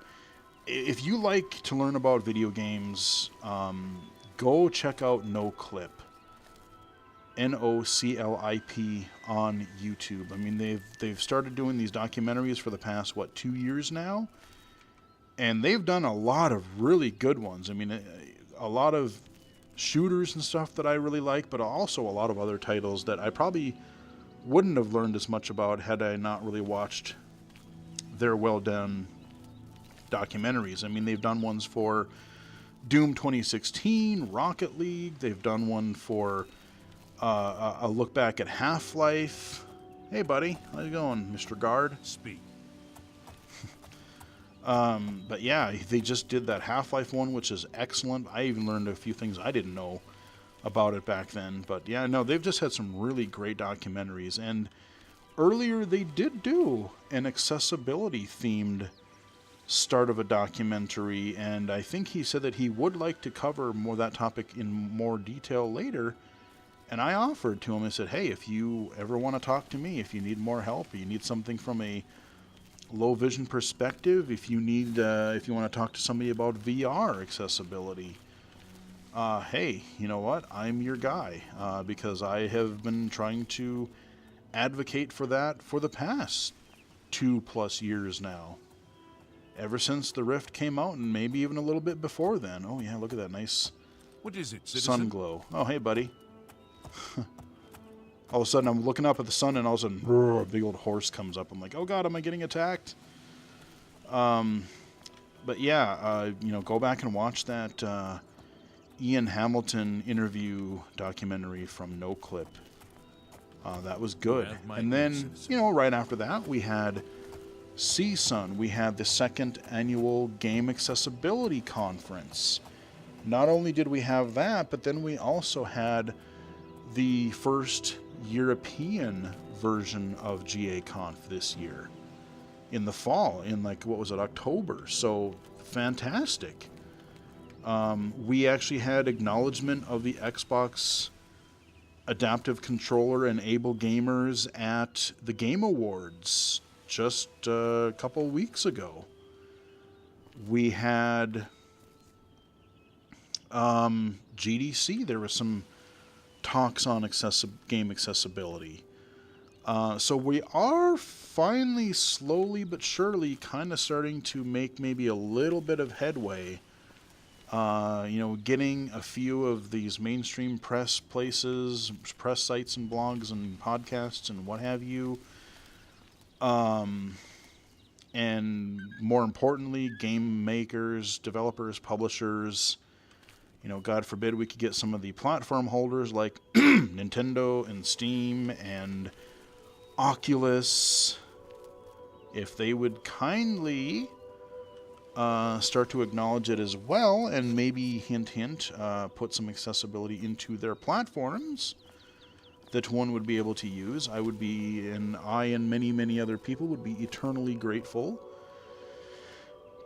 If you like to learn about video games, go check out No Clip. NOCLIP on YouTube. I mean, they've started doing these documentaries for the past, 2 years now? And they've done a lot of really good ones. I mean, a lot of shooters and stuff that I really like, but also a lot of other titles that I probably wouldn't have learned as much about had I not really watched their well-done documentaries. I mean, they've done ones for Doom 2016, Rocket League. They've done one for a look back at Half-Life. Hey, buddy. How's it going, Mr. Guard? Speak. But yeah, they just did that Half-Life one, which is excellent. I even learned a few things I didn't know about it back then. But yeah, no, they've just had some really great documentaries. And earlier they did do an accessibility themed start of a documentary, and I think he said that he would like to cover more that topic in more detail later. And I offered to him, I said, hey, if you ever want to talk to me, if you need more help, or you need something from a low vision perspective, if you want to talk to somebody about VR accessibility, hey, you know what? I'm your guy, because I have been trying to advocate for that for the past 2+ years now. Ever since the Rift came out, and maybe even a little bit before then. Oh yeah, look at that nice What is it, citizen? sun glow. Oh, hey, buddy. All of a sudden, I'm looking up at the sun, and all of a sudden, a big old horse comes up. I'm like, oh god, am I getting attacked? But yeah, go back and watch that Ian Hamilton interview documentary from NoClip. That was good. And then, right after that, we had CSUN. We had the second annual Game Accessibility Conference. Not only did we have that, but then we also had the first European version of GA-Conf this year in the fall, in October. So fantastic. We actually had acknowledgement of the Xbox Adaptive Controller and Able Gamers at the Game Awards just a couple weeks ago. We had GDC. There were some talks on game accessibility. So we are finally, slowly but surely, kind of starting to make maybe a little bit of headway. Getting a few of these mainstream press places, press sites and blogs and podcasts and what have you. And more importantly, game makers, developers, publishers. God forbid we could get some of the platform holders like Nintendo and Steam and Oculus, if they would kindly start to acknowledge it as well, and maybe hint, put some accessibility into their platforms that one would be able to use. I and many, many other people would be eternally grateful.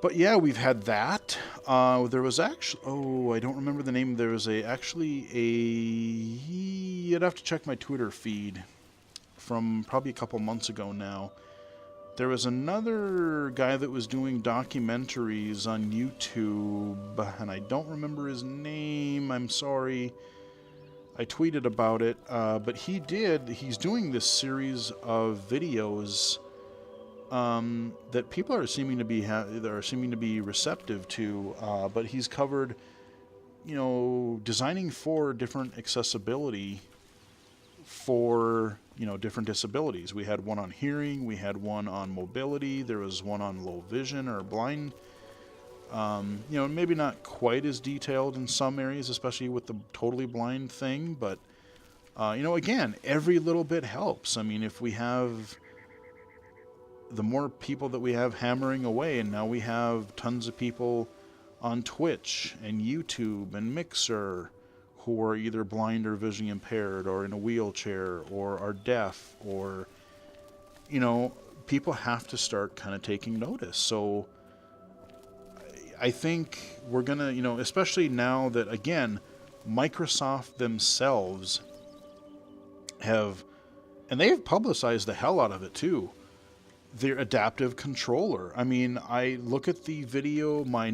But yeah, we've had that. There was actually, I don't remember the name. There was you'd have to check my Twitter feed from probably a couple months ago now. There was another guy that was doing documentaries on YouTube, and I don't remember his name. I'm sorry. I tweeted about it, but he's doing this series of videos that people are seeming to be receptive to, but he's covered, designing for different accessibility for, different disabilities. We had one on hearing, we had one on mobility, there was one on low vision or blind. Maybe not quite as detailed in some areas, especially with the totally blind thing, but, again, every little bit helps. I mean, if we have the more people that we have hammering away, and now we have tons of people on Twitch and YouTube and Mixer who are either blind or visually impaired or in a wheelchair or are deaf, or, people have to start kind of taking notice. So I think we're going to, especially now that, again, Microsoft themselves they've publicized the hell out of it too, their adaptive controller. I mean, I look at the video, my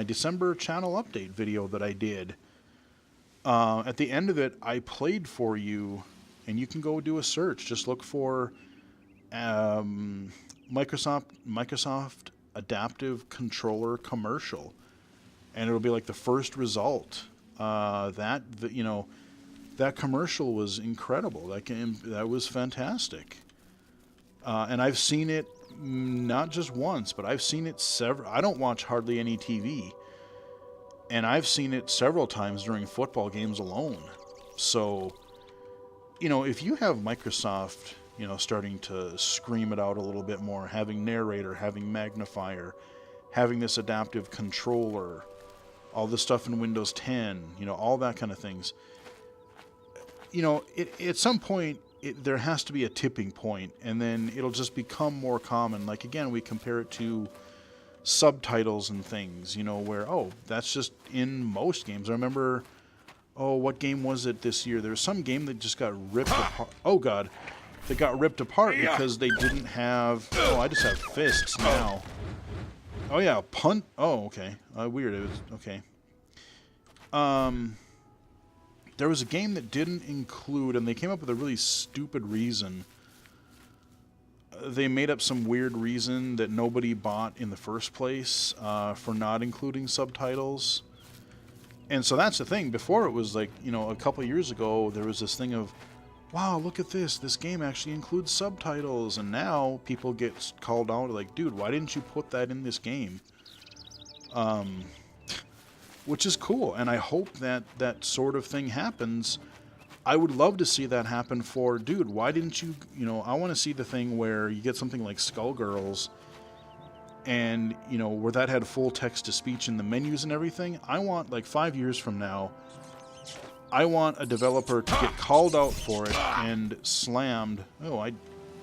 December channel update video that I did. At the end of it, I played for you, and you can go do a search. Just look for Microsoft Adaptive Controller commercial, and it'll be like the first result. That commercial was incredible. That was fantastic. And I've seen it not just once, but I've seen it several. I don't watch hardly any TV, and I've seen it several times during football games alone. So, if you have Microsoft, you know, starting to scream it out a little bit more, having narrator, having magnifier, having this adaptive controller, all this stuff in Windows 10, you know, all that kind of things. You know, at some point, there has to be a tipping point, and then it'll just become more common. Like, again, we compare it to subtitles and things, you know, where, oh, that's just in most games. I remember, oh, what game was it this year? There was some game that just got ripped apart. Oh, God. That got ripped apart because they didn't have... Oh, I just have fists now. Oh, yeah, punt... Oh, okay. Weird. It was... Okay. There was a game that didn't include, and they came up with a really stupid reason. They made up some weird reason that nobody bought in the first place for not including subtitles. And so that's the thing. Before it was like, you know, a couple of years ago, there was this thing of, wow, look at this. This game actually includes subtitles. And now people get called out like, dude, why didn't you put that in this game? Which is cool, and I hope that that sort of thing happens. I would love to see that happen for, dude, why didn't you, you know, I want to see the thing where you get something like Skullgirls, and, you know, where that had full text-to-speech in the menus and everything. I want, like, 5 years from now, I want a developer to get called out for it and slammed. Oh,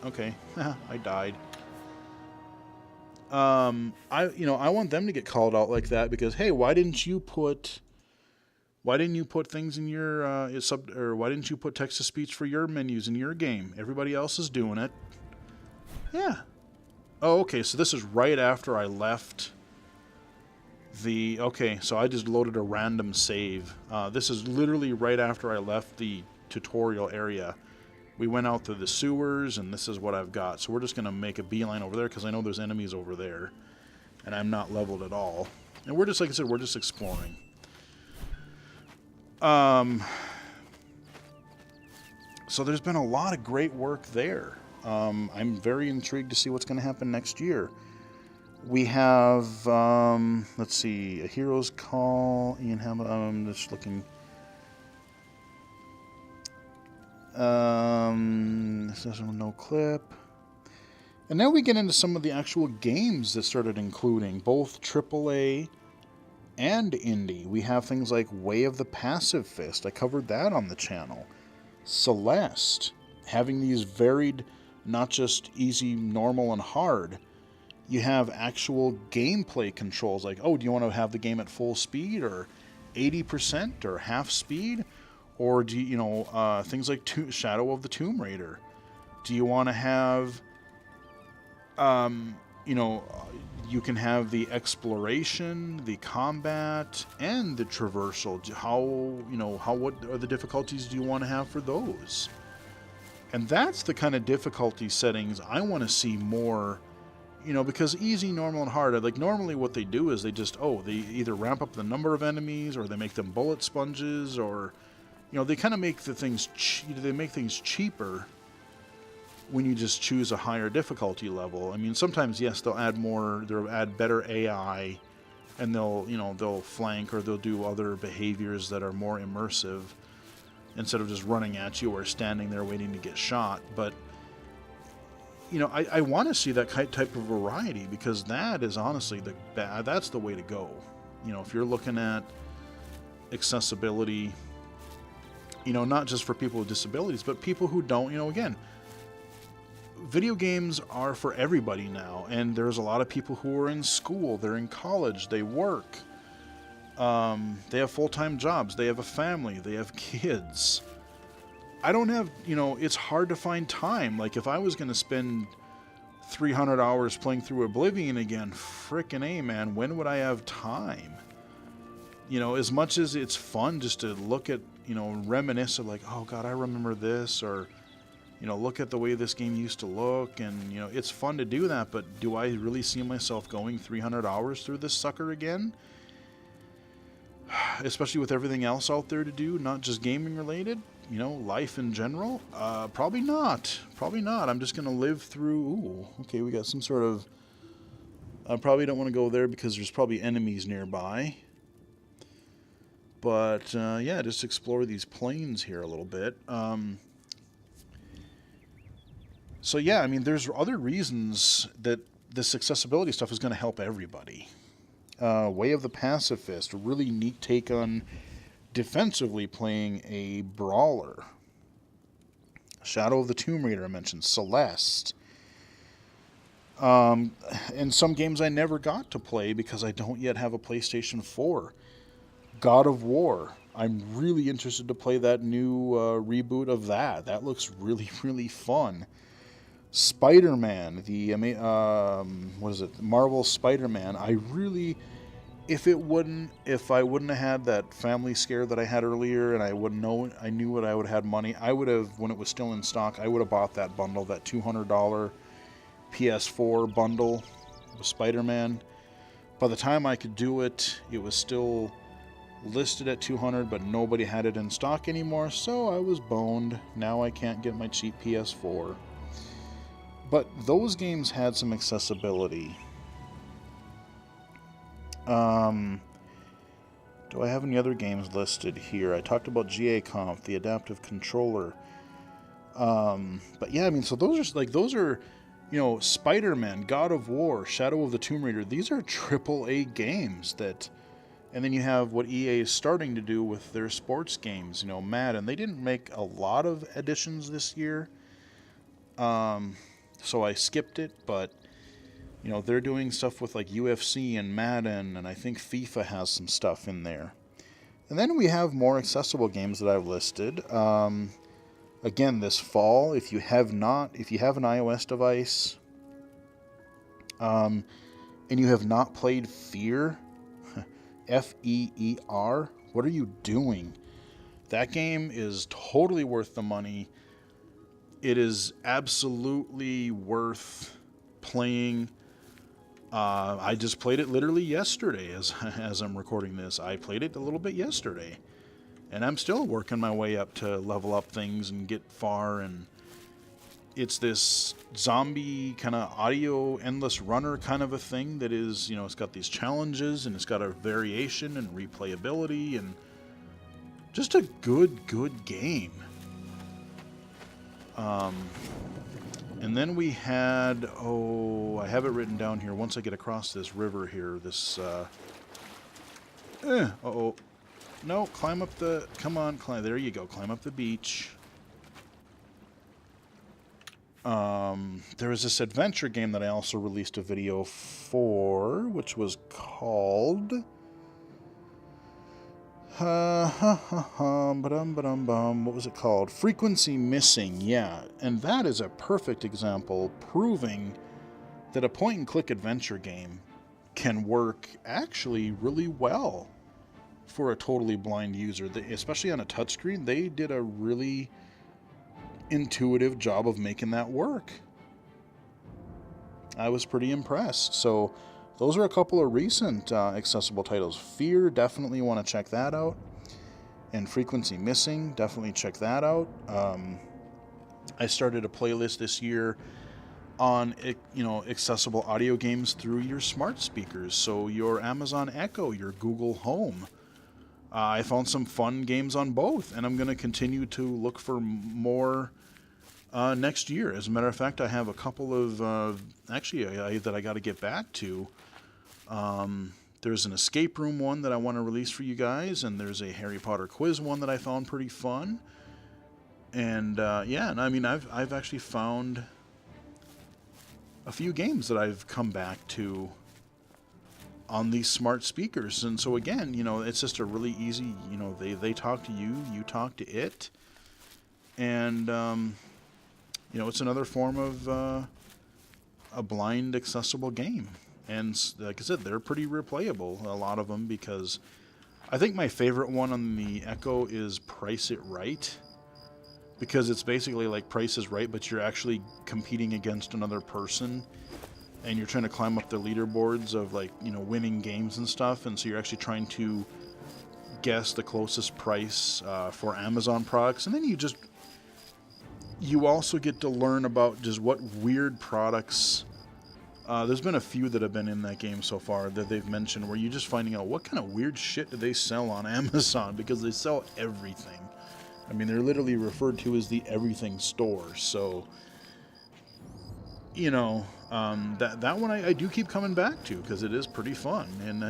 okay, I died. I want them to get called out like that because, hey, why didn't you put things in your or why didn't you put text to speech for your menus in your game? Everybody else is doing it. Yeah. Oh, okay. So this is right after I left the. Okay, so I just loaded a random save. This is literally right after I left the tutorial area. We went out to the sewers, and this is what I've got. So we're just going to make a beeline over there because I know there's enemies over there. And I'm not leveled at all. And we're just, like I said, we're just exploring. So there's been a lot of great work there. I'm very intrigued to see what's going to happen next year. We have, let's see, A Hero's Call, Ian Hamilton, I'm just looking... This is no clip. And now we get into some of the actual games that started including both AAA and indie. We have things like Way of the Passive Fist. I covered that on the channel. Celeste. Having these varied, not just easy, normal, and hard. You have actual gameplay controls. Like, oh, do you want to have the game at full speed or 80% or half speed? Or do you know, things like Shadow of the Tomb Raider? Do you want to have, you know, you can have the exploration, the combat, and the traversal. What are the difficulties do you want to have for those? And that's the kind of difficulty settings I want to see more, you know, because easy, normal, and hard, like normally what they do is they either ramp up the number of enemies or they make them bullet sponges or... You know, they kind of make things cheaper when you just choose a higher difficulty level. I mean, sometimes, yes, they'll add better AI, and they'll flank or they'll do other behaviors that are more immersive instead of just running at you or standing there waiting to get shot. But, you know, I want to see that type of variety because that is honestly that's the way to go. You know, if you're looking at accessibility... You know, not just for people with disabilities, but people who don't, you know, again, video games are for everybody now. And there's a lot of people who are in school, they're in college, they work. They have full-time jobs, they have a family, they have kids. I don't have, you know, it's hard to find time. Like, if I was going to spend 300 hours playing through Oblivion again, frickin' A, man, when would I have time? You know, as much as it's fun just to look at, you know, reminisce of like, oh God, I remember this, or, you know, look at the way this game used to look, and, you know, it's fun to do that, but do I really see myself going 300 hours through this sucker again? Especially with everything else out there to do, not just gaming related, you know, life in general? Probably not. Probably not. I'm just going to live through, ooh, okay, we got some sort of, I probably don't want to go there because there's probably enemies nearby. But, yeah, just explore these plains here a little bit. So yeah, I mean, there's other reasons that this accessibility stuff is going to help everybody. Way of the Pacifist, a really neat take on defensively playing a brawler. Shadow of the Tomb Raider, I mentioned. Celeste. And some games I never got to play because I don't yet have a PlayStation 4. God of War. I'm really interested to play that new reboot of that. That looks really, really fun. Spider-Man, what is it? Marvel Spider-Man. If I wouldn't have had that family scare that I had earlier, and I knew what I would have had money, I would have, when it was still in stock, I would have bought that bundle, that $200 PS4 bundle with Spider-Man. By the time I could do it, it was still listed at $200, but nobody had it in stock anymore, so I was boned. Now I can't get my cheap PS4. But those games had some accessibility. Do I have any other games listed here? I talked about GA Conf, the adaptive controller. But yeah, I mean, so those are, Spider-Man, God of War, Shadow of the Tomb Raider. These are AAA games that, and then you have what EA is starting to do with their sports games. Madden. They didn't make a lot of additions this year. So I skipped it, but they're doing stuff with like UFC and Madden, and I think FIFA has some stuff in there. And then we have more accessible games that I've listed. Again, this fall, if you have an iOS device, and you have not played Fear, Feer, what are you doing? That game is totally worth the money. It is absolutely worth playing. I just played it literally yesterday as I'm recording this. I played it a little bit yesterday. And I'm still working my way up to level up things and get far. And it's this zombie kind of audio endless runner kind of a thing that is, it's got these challenges and it's got a variation and replayability and just a good game. And then we had, I have it written down here. Once I get across this river here, no, climb up climb, there you go, climb up the beach. There was this adventure game that I also released a video for, which was called... what was it called? Frequency Missing, yeah. And that is a perfect example proving that a point-and-click adventure game can work actually really well for a totally blind user. Especially on a touchscreen, they did a really intuitive job of making that work. I was pretty impressed. So those are a couple of recent accessible titles. Fear, definitely want to check that out. And Frequency Missing, definitely check that out. I started a playlist this year on accessible audio games through your smart speakers. So your Amazon Echo, your Google Home. I found some fun games on both, and I'm going to continue to look for more next year. As a matter of fact, I have a couple of that I got to get back to. There's an escape room one that I want to release for you guys, and there's a Harry Potter quiz one that I found pretty fun. And I've actually found a few games that I've come back to on these smart speakers. And so again, it's just a really easy, they talk to you, you talk to it, and it's another form of a blind accessible game. And like I said, they're pretty replayable, a lot of them, because I think my favorite one on the Echo is Price It Right, because it's basically like Price is Right, but you're actually competing against another person, and you're trying to climb up the leaderboards of winning games and stuff, and so you're actually trying to guess the closest price for Amazon products, and then you also get to learn about just what weird products. There's been a few that have been in that game so far that they've mentioned where you're just finding out what kind of weird shit do they sell on Amazon, because they sell everything. I mean, they're literally referred to as the everything store. So that one I do keep coming back to because it is pretty fun, and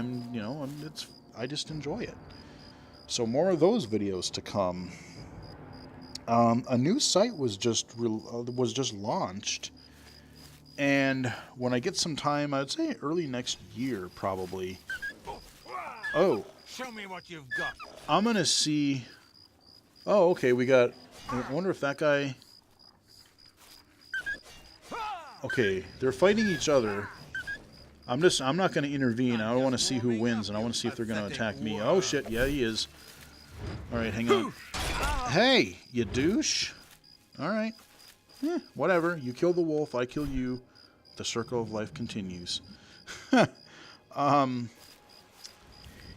I just enjoy it. So more of those videos to come. A new site was just launched, and when I get some time, I'd say early next year probably. Oh, Show me what you've got. I'm gonna see. Oh, okay, we got. I wonder if that guy. Okay, they're fighting each other. I'm not going to intervene. I don't want to see who wins, and I want to see if they're going to attack me. Oh, shit. Yeah, he is. All right, hang on. Hey, you douche. All right. Whatever. You kill the wolf, I kill you. The circle of life continues.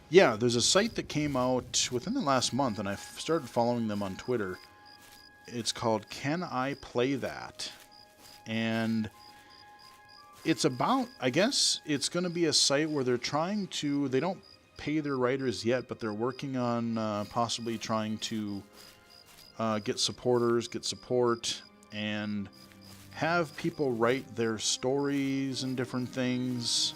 Yeah, there's a site that came out within the last month, and I started following them on Twitter. It's called Can I Play That? And it's about, I guess, it's going to be a site where they're trying to, they don't pay their writers yet, but they're working on possibly trying to get supporters, get support, and have people write their stories and different things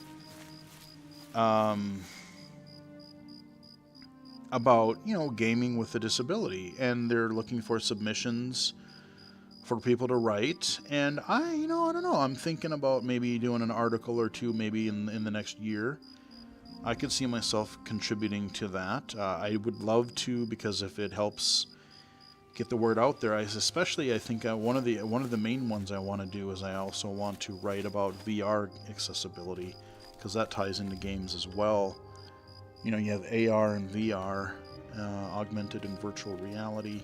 about, gaming with a disability. And they're looking for submissions for people to write, and I don't know. I'm thinking about maybe doing an article or two, maybe in the next year. I could see myself contributing to that. I would love to, because if it helps get the word out there, I think one of the main ones I want to do is I also want to write about VR accessibility, because that ties into games as well. You have AR and VR, augmented and virtual reality.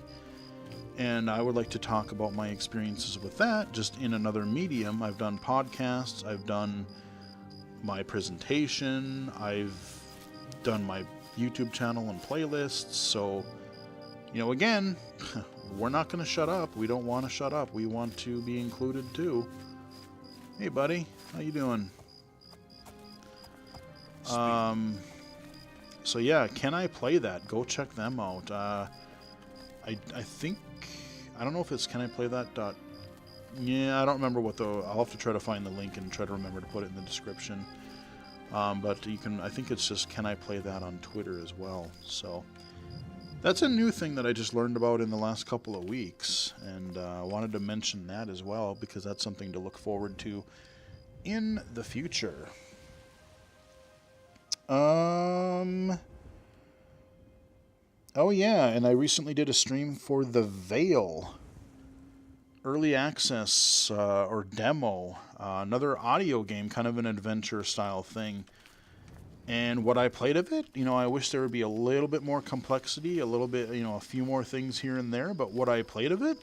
And I would like to talk about my experiences with that just in another medium. I've done podcasts, I've done my presentation, I've done my YouTube channel and playlists. So, again, we're not going to shut up. We don't want to shut up. We want to be included too. Hey, buddy, how you doing? So yeah, Can I Play That? Go check them out. I think, I don't know if it's Can I Play That? Yeah, I don't remember I'll have to try to find the link and try to remember to put it in the description. But you can, I think it's just Can I Play That on Twitter as well. So that's a new thing that I just learned about in the last couple of weeks, and I wanted to mention that as well because that's something to look forward to in the future. Oh yeah, and I recently did a stream for The Veil early access or demo, another audio game, kind of an adventure style thing. And what I played of it, I wish there would be a little bit more complexity, a little bit, a few more things here and there, but what I played of it,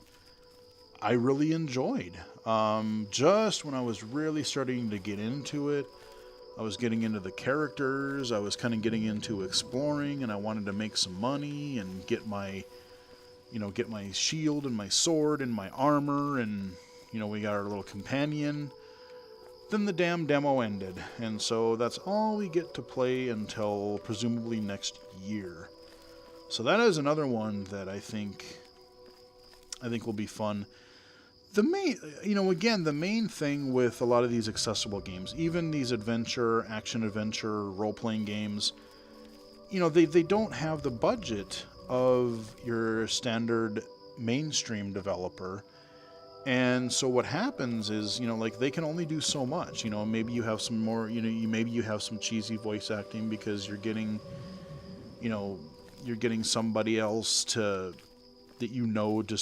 I really enjoyed. Just when I was really starting to get into it, I was getting into the characters, I was kind of getting into exploring, and I wanted to make some money and get my shield and my sword and my armor, and, we got our little companion. Then the damn demo ended, and so that's all we get to play until presumably next year. So that is another one that I think will be fun. The main thing with a lot of these accessible games, even these action adventure, role-playing games, they don't have the budget of your standard mainstream developer. And so what happens is, they can only do so much. Maybe you have some more, maybe you have some cheesy voice acting because you're getting somebody else just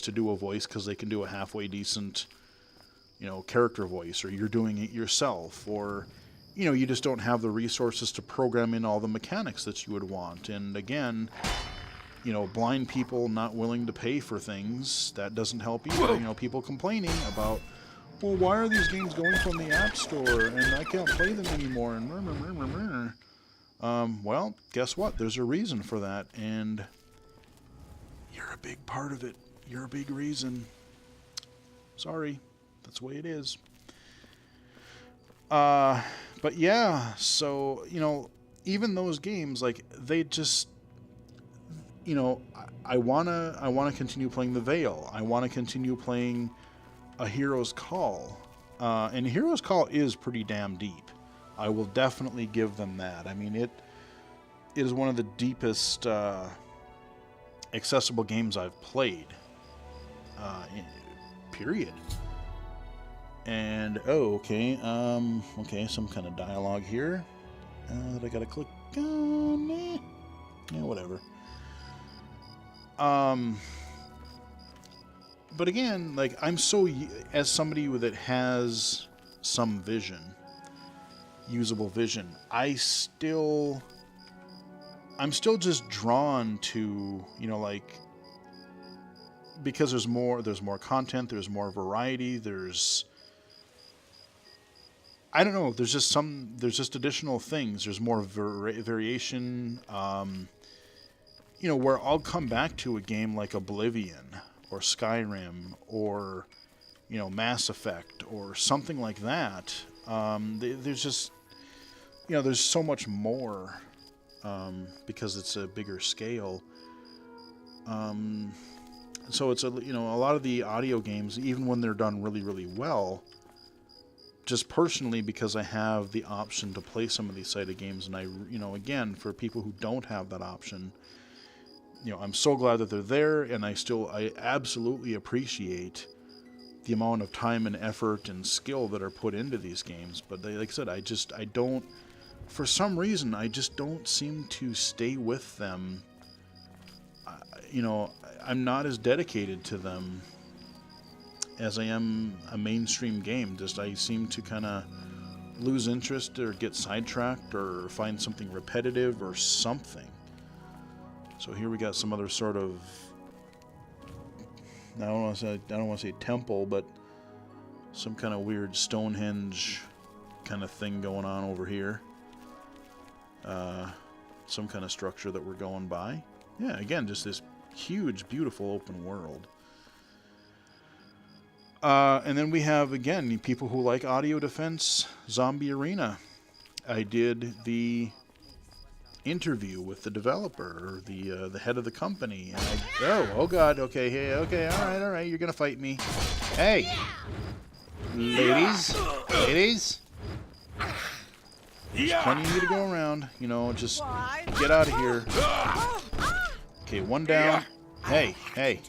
to do a voice because they can do a halfway decent, character voice, or you're doing it yourself, or, you just don't have the resources to program in all the mechanics that you would want. And again, blind people not willing to pay for things, that doesn't help either. People complaining about, well, why are these games going from the App Store and I can't play them anymore, and well, guess what? There's a reason for that, and you're a big part of it. You're a big reason. Sorry. That's the way it is. But yeah, so, even those games, they just, I wanna continue playing The Veil. I wanna continue playing A Hero's Call. And Heroes Call is pretty damn deep. I will definitely give them that. I mean, it is one of the deepest accessible games I've played. Period. And, okay, some kind of dialogue here that I gotta click on. Yeah, whatever. But again, like, I'm so, as somebody that has some vision, usable vision, I'm still just drawn to, like, because there's more content, there's more variety, I don't know, there's just additional things, there's more variation, where I'll come back to a game like Oblivion or Skyrim or, Mass Effect or something like that. There's just, there's so much more because it's a bigger scale. So it's a lot of the audio games, even when they're done really, really well, just personally, because I have the option to play some of these sided games, and I, again, for people who don't have that option, I'm so glad that they're there, and I absolutely appreciate the amount of time and effort and skill that are put into these games. But like I said, for some reason, I just don't seem to stay with them. I'm not as dedicated to them as I am a mainstream game. I seem to kind of lose interest or get sidetracked or find something repetitive or something. So here we got some other sort of, I don't want to say temple, but some kind of weird Stonehenge kind of thing going on over here. Some kind of structure that we're going by. Yeah, again, just this huge, beautiful open world. And then we have, again, people who like audio defense, Zombie Arena. I did the interview with the developer, or the head of the company, and oh god, okay, hey, okay, all right, you're gonna fight me. Hey, ladies, there's plenty of you to go around. Just get out of here. Okay, one down. Hey, what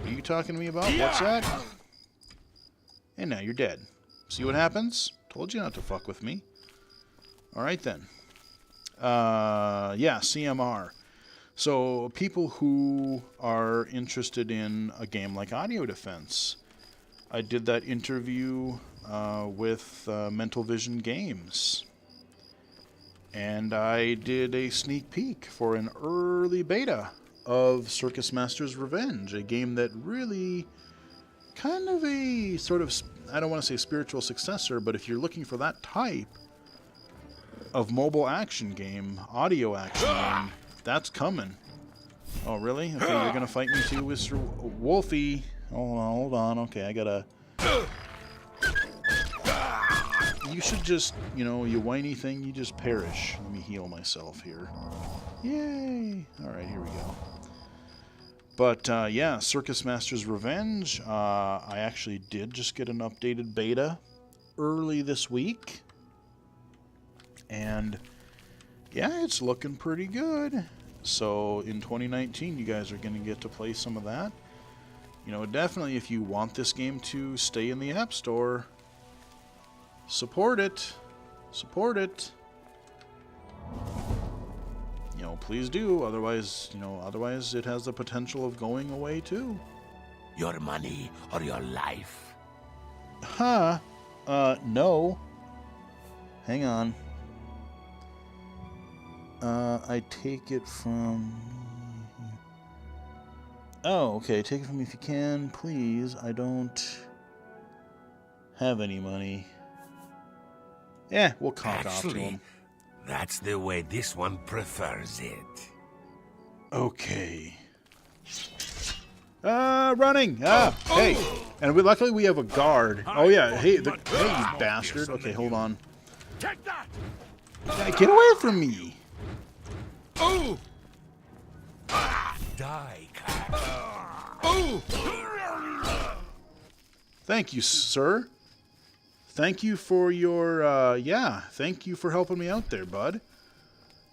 are you talking to me about? What's that? And now you're dead. See what happens? Told you not to fuck with me. All right then. Yeah, CMR. So people who are interested in a game like Audio Defense, I did that interview with Mental Vision Games, and I did a sneak peek for an early beta of Circus Master's Revenge, a game that really kind of a sort of, I don't want to say spiritual successor, but if you're looking for that type of mobile action game, audio action game, that's coming. Oh, really? Okay, you're gonna fight me too, Mr. Wolfie. Hold on. Okay, I gotta... You should just, you whiny thing, you just perish. Let me heal myself here. Yay! Alright, here we go. But, yeah, Circus Master's Revenge. I actually did just get an updated beta early this week. And yeah, it's looking pretty good. So in 2019, you guys are going to get to play some of that. Definitely if you want this game to stay in the App Store, support it. Please do. Otherwise it has the potential of going away too. Your money or your life? Huh? No. Hang on. I take it from... Oh, okay. Take it from me if you can, please. I don't have any money. Yeah, we'll cock off to him. That's the way this one prefers it. Okay. Running! Hey! And luckily we have a guard. Oh, yeah. Hey, you bastard. Okay, hold on. Take that! Get away from me! Oh! Die, cat. Oh! Thank you, sir. Thank you for your, yeah, thank you for helping me out there, bud.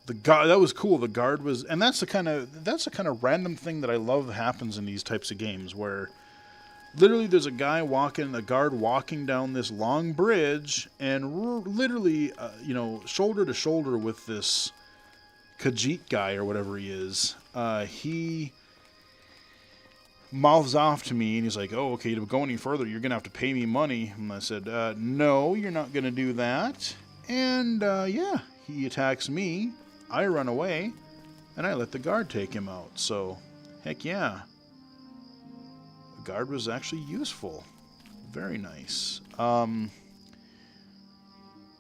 The guard, that was cool. The guard was, and that's the kind of random thing that I love happens in these types of games, where literally there's a guard walking down this long bridge, and literally, shoulder to shoulder with this Khajiit guy or whatever he is. He mouths off to me, and he's like, "Oh, okay, to go any further, you're gonna have to pay me money." And I said, "No, you're not gonna do that." And yeah, he attacks me. I run away, and I let the guard take him out. So, heck yeah, the guard was actually useful. Very nice.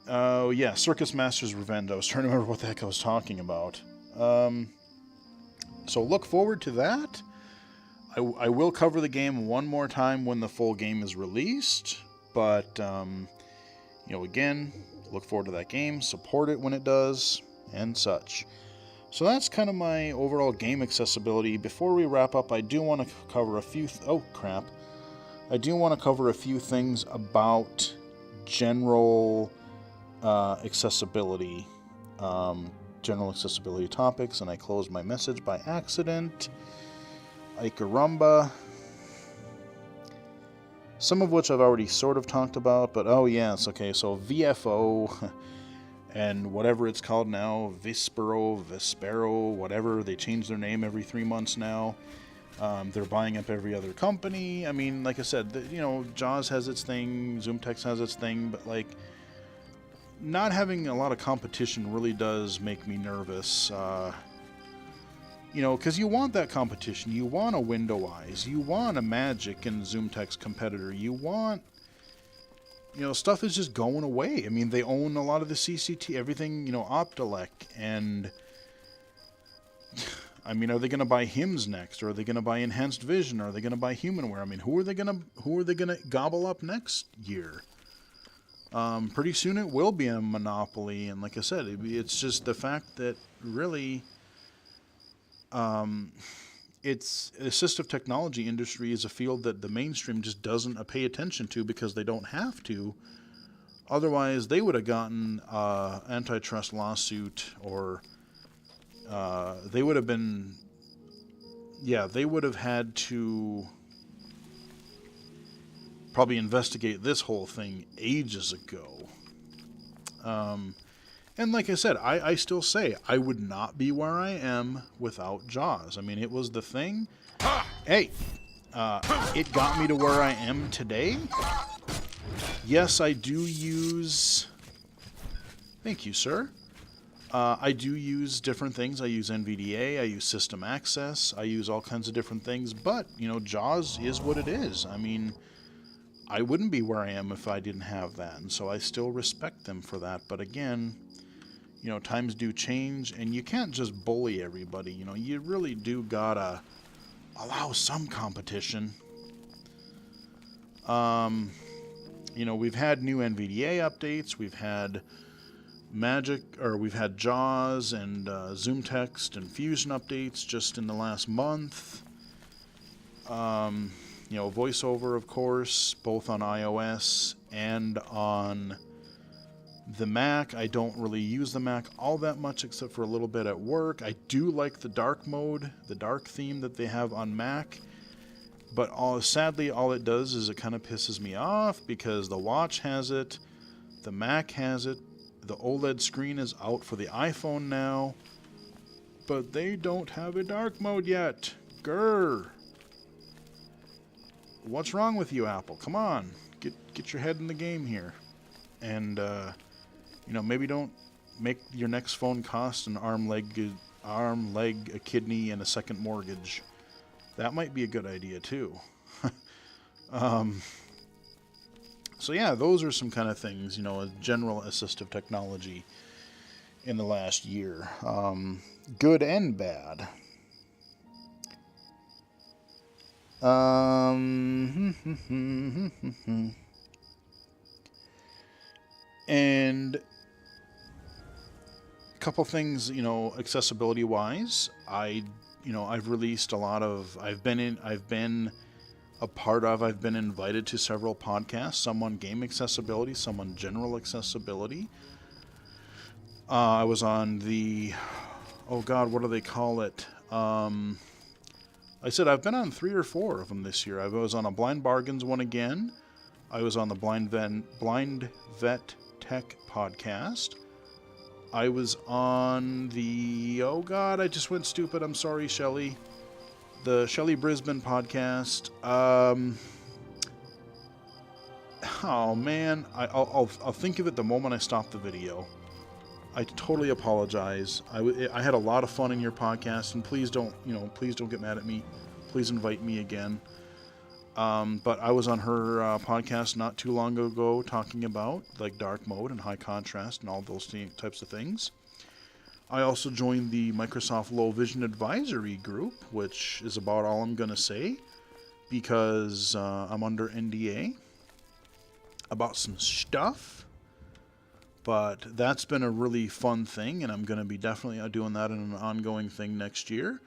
Oh yeah, Circus Master's Revenge. I was trying to remember what the heck I was talking about. So look forward to that. I will cover the game one more time when the full game is released, but, again, look forward to that game, support it when it does, and such. So that's kind of my overall game accessibility. Before we wrap up, I do want to cover a few... I do want to cover a few things about general accessibility, topics, and I closed my message by accident. Icarumba. Some of which I've already sort of talked about, but oh yes, okay, so VFO and whatever it's called now, Vespero, whatever, they change their name every 3 months now. They're buying up every other company. I mean, like I said, Jaws has its thing, ZoomText has its thing, but like, not having a lot of competition really does make me nervous. Because you want that competition. You want a Window Eyes. You want a Magic and ZoomText competitor. You want... stuff is just going away. I mean, they own a lot of the CCT, everything, Optelec, and... I mean, are they going to buy HIMS next? Or are they going to buy Enhanced Vision? Or are they going to buy Humanware? I mean, who are they going to gobble up next year? Pretty soon it will be a monopoly, and like I said, it's just the fact that really... it's assistive technology industry is a field that the mainstream just doesn't pay attention to because they don't have to. Otherwise, they would have gotten antitrust lawsuit, or they would have been, they would have had to probably investigate this whole thing ages ago. And like I said, I still say I would not be where I am without Jaws. I mean, it was the thing. Hey, it got me to where I am today. Yes, I do use... Thank you, sir. I do use different things. I use NVDA, I use System Access, I use all kinds of different things. But, Jaws is what it is. I mean, I wouldn't be where I am if I didn't have that. And so I still respect them for that. But again... times do change, and you can't just bully everybody. You really do gotta allow some competition. We've had new NVDA updates. We've had we've had Jaws and ZoomText and Fusion updates just in the last month. VoiceOver, of course, both on iOS and on the Mac. I don't really use the Mac all that much except for a little bit at work. I do like the dark mode, the dark theme that they have on Mac. But sadly, all it does is it kind of pisses me off because the watch has it, the Mac has it, the OLED screen is out for the iPhone now, but they don't have a dark mode yet. Grr. What's wrong with you, Apple? Come on, get your head in the game here. And, maybe don't make your next phone cost an arm, leg, a kidney, and a second mortgage. That might be a good idea, too. So, yeah, those are some kind of things, general assistive technology in the last year. Good and bad. And a couple things, accessibility wise, I've released a lot of, I've been a part of. I've been invited to several podcasts, some on game accessibility, some on general accessibility. I was on the, oh God, what do they call it? I said I've been on 3 or 4 of them this year. I was on a Blind Bargains one again. I was on the Blind Vet Tech podcast. I was on the, oh God, I just went stupid. I'm sorry, Shelley. The Shelley Brisbane podcast. Oh man, I'll think of it the moment I stop the video. I totally apologize. I had a lot of fun in your podcast, and please don't get mad at me. Please invite me again. But I was on her podcast not too long ago talking about like dark mode and high contrast and all those types of things. I also joined the Microsoft Low Vision Advisory group, which is about all I'm going to say because I'm under NDA about some stuff. But that's been a really fun thing, and I'm going to be definitely doing that in an ongoing thing next year.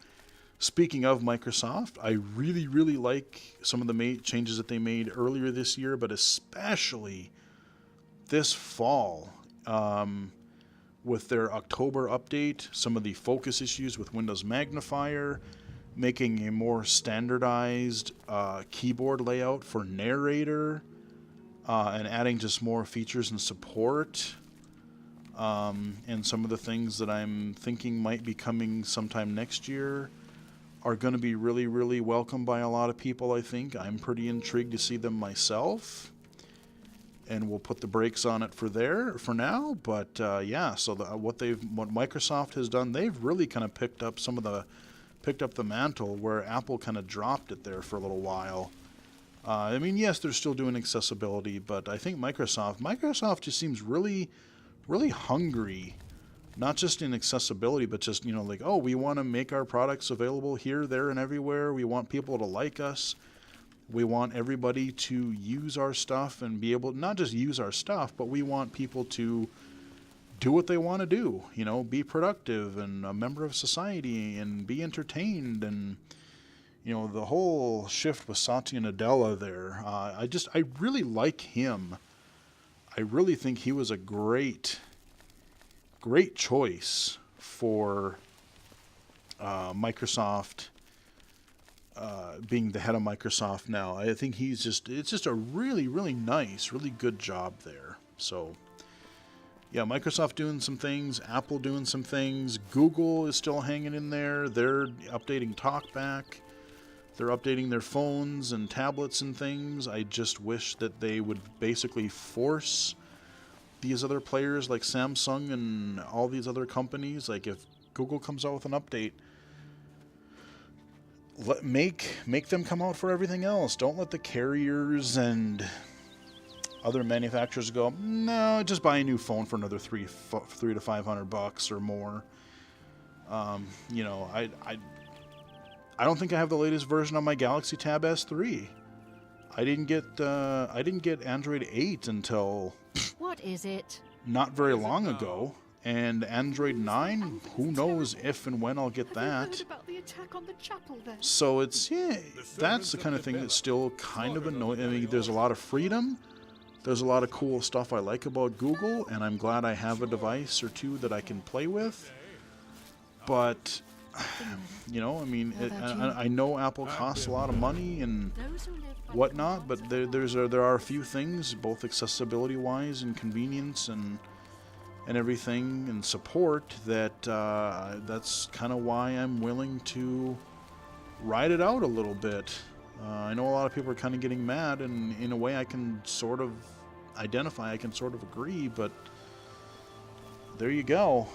Speaking of Microsoft, I really, really like some of the changes that they made earlier this year, but especially this fall with their October update, some of the focus issues with Windows Magnifier, making a more standardized keyboard layout for narrator, and adding just more features and support. And some of the things that I'm thinking might be coming sometime next year are going to be really, really welcomed by a lot of people, I think. I'm pretty intrigued to see them myself. And we'll put the brakes on it for now. But yeah, so what Microsoft has done, they've really kind of picked up the mantle where Apple kind of dropped it there for a little while. I mean, yes, they're still doing accessibility, but I think Microsoft just seems really, really hungry, not just in accessibility, but just, like, oh, we want to make our products available here, there, and everywhere. We want people to like us. We want everybody to use our stuff and be able, not just use our stuff, but we want people to do what they want to do, be productive and a member of society and be entertained. And, the whole shift with Satya Nadella there, I really like him. I really think he was a great choice for Microsoft, being the head of Microsoft now. I think it's just a really, really nice, really good job there. So, yeah, Microsoft doing some things, Apple doing some things, Google is still hanging in there. They're updating TalkBack. They're updating their phones and tablets and things. I just wish that they would basically force these other players like Samsung and all these other companies, like if Google comes out with an update, make them come out for everything else. Don't let the carriers and other manufacturers go, no, just buy a new phone for another $300 to $500 or more. I don't think I have the latest version on my Galaxy Tab S3. I didn't get Android 8 until what is it? Not very long ago. And Android 9, who knows if and when I'll get that. Heard about the attack on the chapel then? So that's the kind of thing that's still kind of annoying. I mean, there's a lot of freedom. There's a lot of cool stuff I like about Google, and I'm glad I have a device or two that I can play with. But, I know Apple costs a lot of money and whatnot, but there are a few things, both accessibility-wise and convenience and everything and support, that's kind of why I'm willing to ride it out a little bit. I know a lot of people are kind of getting mad, and in a way I can sort of identify, I can sort of agree, but there you go.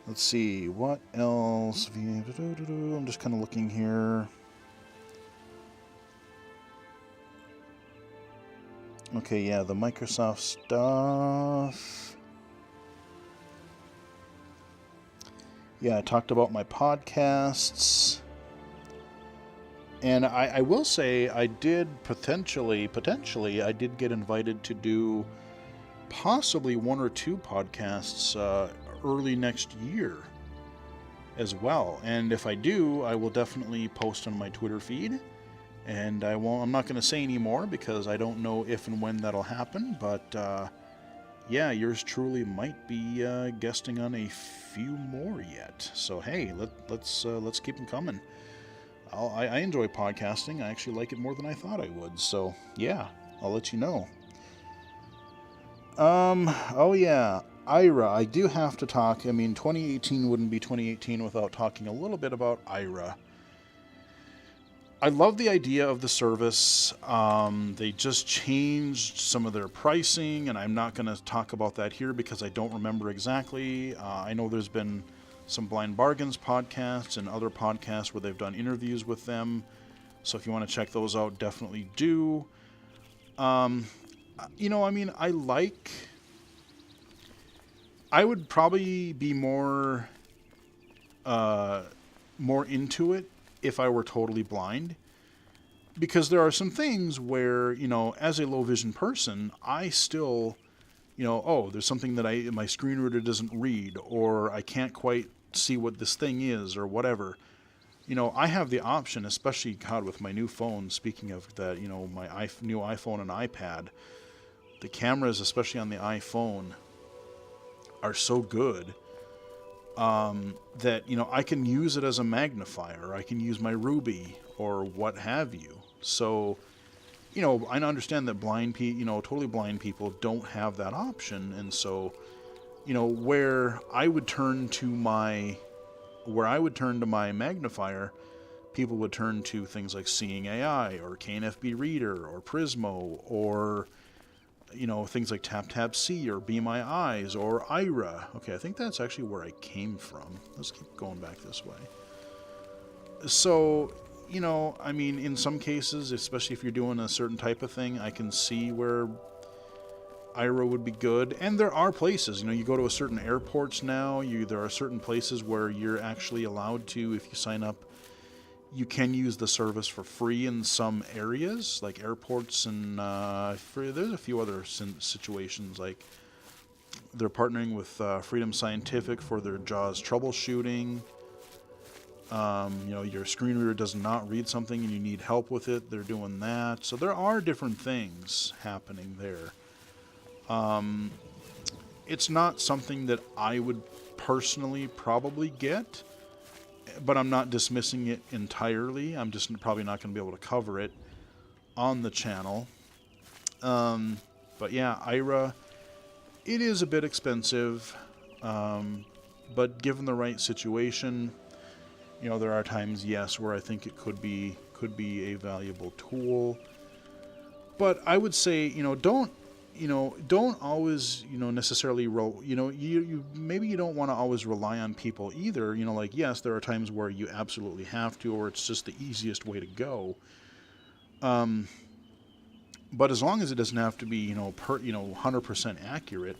Let's see, what else? I'm just kind of looking here. Okay, yeah, the Microsoft stuff. Yeah, I talked about my podcasts. And I will say I did potentially, I did get invited to do possibly 1 or 2 podcasts early next year. as well. And if I do, I will definitely post on my Twitter feed. And I'm not going to say any more because I don't know if and when that'll happen. But yeah, yours truly might be guesting on a few more yet. So hey, let's keep them coming. I enjoy podcasting. I actually like it more than I thought I would. So yeah, I'll let you know. Oh yeah, Ira. I do have to talk. I mean, 2018 wouldn't be 2018 without talking a little bit about Ira. I love the idea of the service. They just changed some of their pricing, and I'm not going to talk about that here because I don't remember exactly. I know there's been some Blind Bargains podcasts and other podcasts where they've done interviews with them. So if you want to check those out, definitely do. You know, I mean, I would probably be more into it if I were totally blind, because there are some things where, you know, as a low vision person, I still, you know, oh, there's something that my screen reader doesn't read, or I can't quite see what this thing is, or whatever. You know, I have the option, especially, God, with my new phone, speaking of that, you know, my new iPhone and iPad, the cameras, especially on the iPhone, are so good that, you know, I can use it as a magnifier. I can use my Ruby or what have you. So, you know, I understand that totally blind people don't have that option. And so, you know, where I would turn to my magnifier, people would turn to things like Seeing AI or KNFB Reader or Prismo or, you know, things like TapTapC or Be My Eyes or Ira. Okay, I think that's actually where I came from. Let's keep going back this way. So, you know, I mean, in some cases, especially if you're doing a certain type of thing, I can see where Ira would be good. And there are places, you know, you go to a certain airports now, there are certain places where you're actually allowed to, if you sign up, you can use the service for free in some areas, like airports, and there's a few other situations, like they're partnering with Freedom Scientific for their JAWS troubleshooting. You know, your screen reader does not read something and you need help with it, they're doing that. So there are different things happening there. It's not something that I would personally probably get, but I'm not dismissing it entirely. I'm just probably not going to be able to cover it on the channel. But yeah, Ira, it is a bit expensive, but given the right situation, you know, there are times, yes, where I think it could be a valuable tool. But I would say, you know, don't always, you know, necessarily maybe you don't want to always rely on people either. You know, like, yes, there are times where you absolutely have to, or it's just the easiest way to go. But as long as it doesn't have to be, 100% accurate,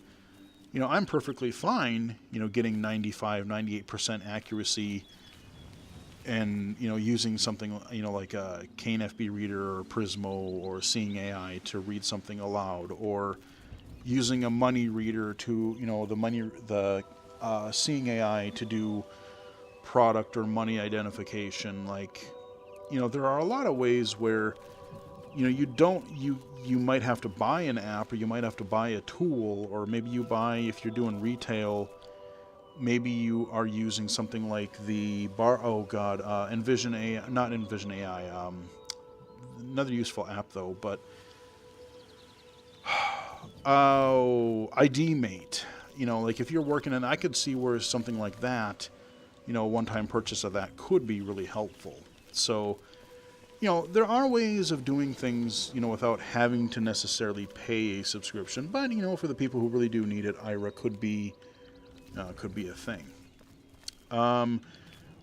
you know, I'm perfectly fine, you know, getting 95, 98% accuracy and, you know, using something, you know, like a KNFB Reader or Prismo or Seeing AI to read something aloud, or using a money reader to, you know, the Seeing AI to do product or money identification. Like, you know, there are a lot of ways where, you know, you might have to buy an app, or you might have to buy a tool, or maybe you buy, if you're doing retail, maybe you are using something like the Envision AI, not Envision AI, another useful app though, but ID Mate. You know, like if you're working, and I could see where something like that, you know, a one-time purchase of that could be really helpful. So, you know, there are ways of doing things, you know, without having to necessarily pay a subscription. But, you know, for the people who really do need it, Ira could be a thing.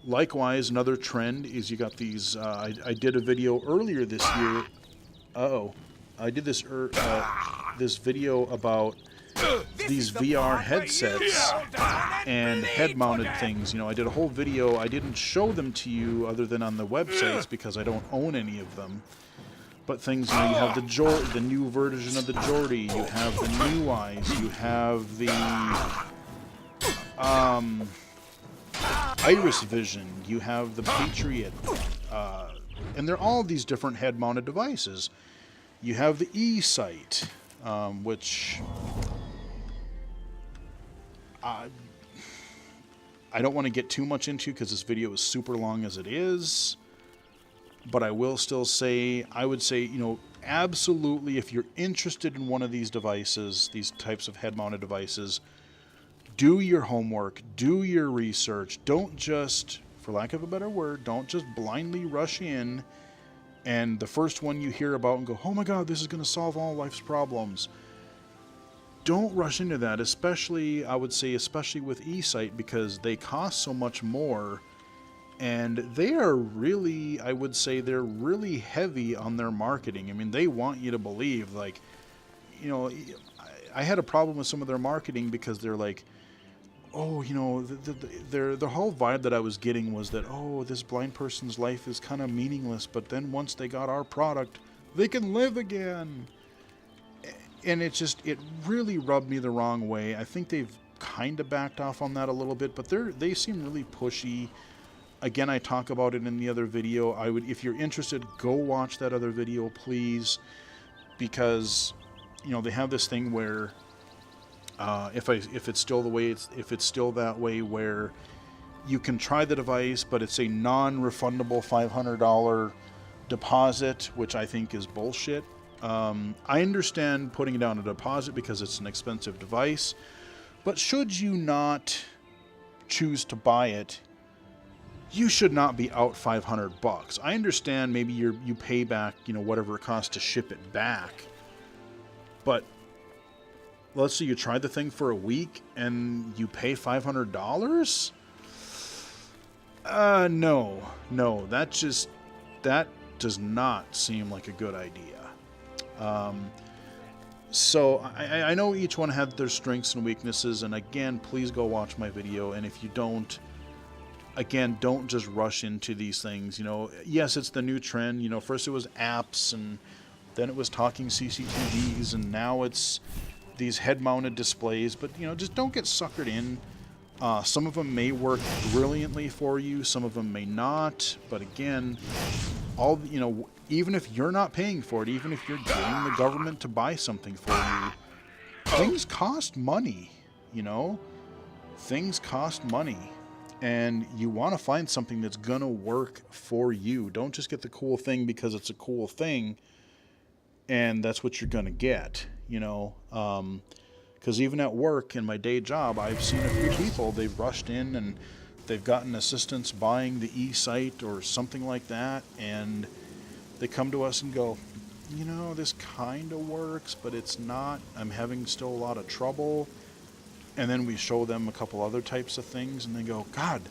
Likewise, another trend is you got these. I did a video earlier this year. I did this video about these VR headsets and head-mounted things. You know, I did a whole video. I didn't show them to you other than on the websites because I don't own any of them. But things, you know, you have the new version of the Geordie. You have the new eyes. You have the I Iris Vision, you have the Patriot, and they're all these different head-mounted devices. You have the E-Sight, which I don't want to get too much into because this video is super long as it is, but I will still say, I would say, you know, absolutely, if you're interested in one of these devices, these types of head-mounted devices, do your homework, do your research. Don't just, for lack of a better word, don't just blindly rush in and the first one you hear about and go, oh my god, this is going to solve all life's problems. Don't rush into that, especially, I would say, especially with eSight, because they cost so much more, and they are really, I would say, they're really heavy on their marketing. I mean, they want you to believe, like, you know, I had a problem with some of their marketing because they're like, oh, you know, the whole vibe that I was getting was that, oh, this blind person's life is kind of meaningless, but then once they got our product, they can live again. And it really rubbed me the wrong way. I think they've kind of backed off on that a little bit, but they seem really pushy. Again, I talk about it in the other video. If you're interested, go watch that other video, please, because, you know, they have this thing where if it's still that way, where you can try the device, but it's a non-refundable $500 deposit, which I think is bullshit. I understand putting down a deposit because it's an expensive device, but should you not choose to buy it, you should not be out $500. I understand maybe you pay back, you know, whatever it costs to ship it back, but let's say you try the thing for a week and you pay $500? No, that does not seem like a good idea. So I know each one had their strengths and weaknesses, and again, please go watch my video, and if you don't, again, don't just rush into these things. You know, yes, it's the new trend. You know, first it was apps, and then it was talking CCTVs, and now it's these head-mounted displays. But, you know, just don't get suckered in. Some of them may work brilliantly for you, some of them may not, but again, you know, even if you're not paying for it, even if you're getting the government to buy something for you, things cost money, you know? Things cost money, and you want to find something that's going to work for you. Don't just get the cool thing because it's a cool thing, and that's what you're going to get, you know? Because even at work, in my day job, I've seen a few people, they've rushed in and they've gotten assistance buying the eSight or something like that, and they come to us and go, you know, this kind of works, but it's not. I'm having still a lot of trouble. And then we show them a couple other types of things, and they go, God,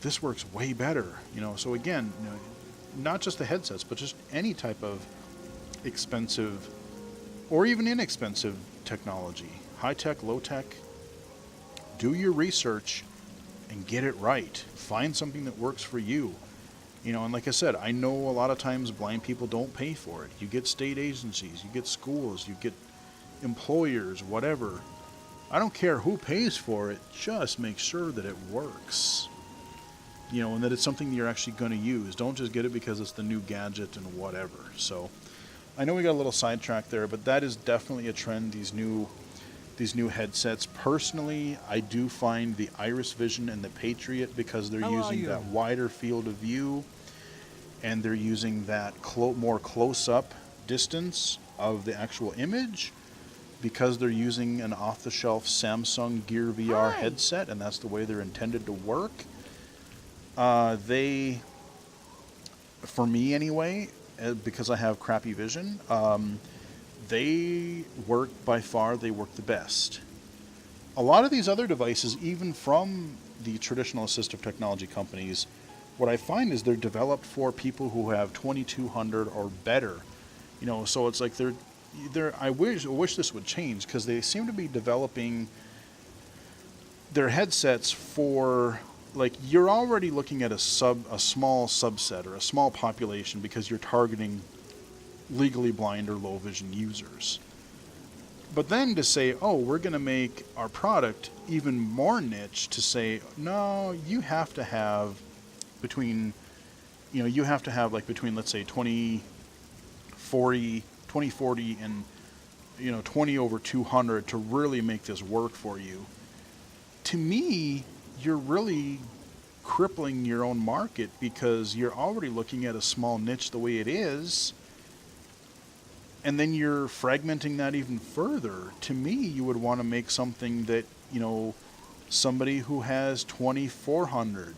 this works way better. You know, so again, you know, not just the headsets, but just any type of expensive or even inexpensive technology, high-tech, low-tech, do your research and get it right. Find something that works for you. You know, and like I said, I know a lot of times blind people don't pay for it. You get state agencies, you get schools, you get employers, whatever. I don't care who pays for it, just make sure that it works. You know, and that it's something that you're actually going to use. Don't just get it because it's the new gadget and whatever. So, I know we got a little sidetracked there, but that is definitely a trend, these new headsets. Personally, I do find the Iris Vision and the Patriot, because they're using that wider field of view, and they're using that more close-up distance of the actual image, because they're using an off-the-shelf Samsung Gear VR headset, and that's the way they're intended to work. They, for me anyway, because I have crappy vision, they work the best. A lot of these other devices, even from the traditional assistive technology companies, what I find is they're developed for people who have 2200 or better. You know, so it's like I wish this would change, because they seem to be developing their headsets for, like, you're already looking at a small subset or a small population because you're targeting legally blind or low vision users. But then to say, oh, we're going to make our product even more niche, to say, no, you have to have between, you have to have like between, let's say, 2040 and, 20 over 200 to really make this work for you. To me, you're really crippling your own market, because you're already looking at a small niche the way it is, and then you're fragmenting that even further. To me, you would want to make something that, somebody who has 2400,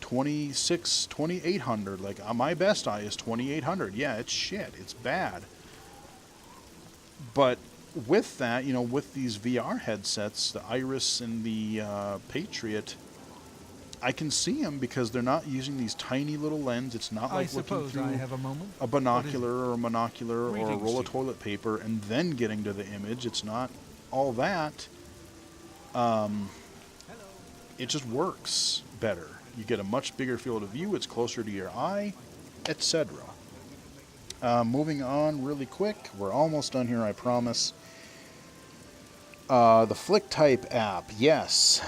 26, 2800, like my best eye is 2800. Yeah, it's shit. It's bad. But with that, with these VR headsets, the Iris and the Patriot, I can see them because they're not using these tiny little lenses. It's not like looking through a binocular or a monocular or a roll of toilet paper and then getting to the image. It's not all that. It just works better. You get a much bigger field of view. It's closer to your eye, etc. Moving on really quick. We're almost done here, I promise. The FlickType app. Yes.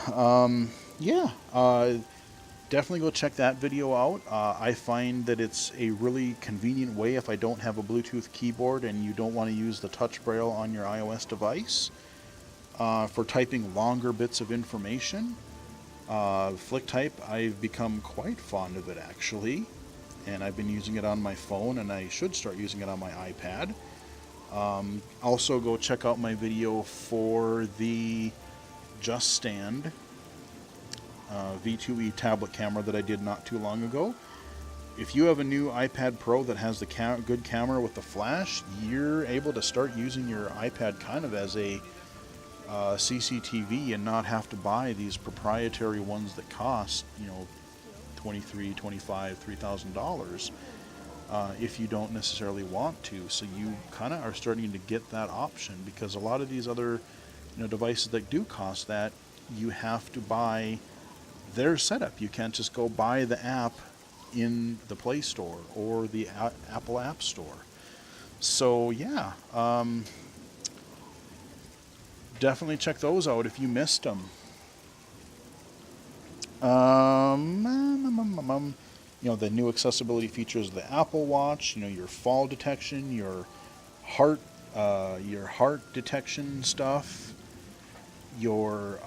Definitely go check that video out. I find that it's a really convenient way if I don't have a Bluetooth keyboard and you don't want to use the touch braille on your iOS device for typing longer bits of information. FlickType, I've become quite fond of it actually, and I've been using it on my phone, and I should start using it on my iPad. Also go check out my video for the Just Stand V2E tablet camera that I did not too long ago. If you have a new iPad Pro that has the good camera with the flash, you're able to start using your iPad kind of as a CCTV and not have to buy these proprietary ones that cost, $23, $25, $3,000 if you don't necessarily want to. So you kind of are starting to get that option, because a lot of these other devices that do cost that, you have to buy their setup. You can't just go buy the app in the Play Store or the Apple App Store. So yeah, definitely check those out if you missed them. The new accessibility features of the Apple Watch, your fall detection, your heart detection stuff, your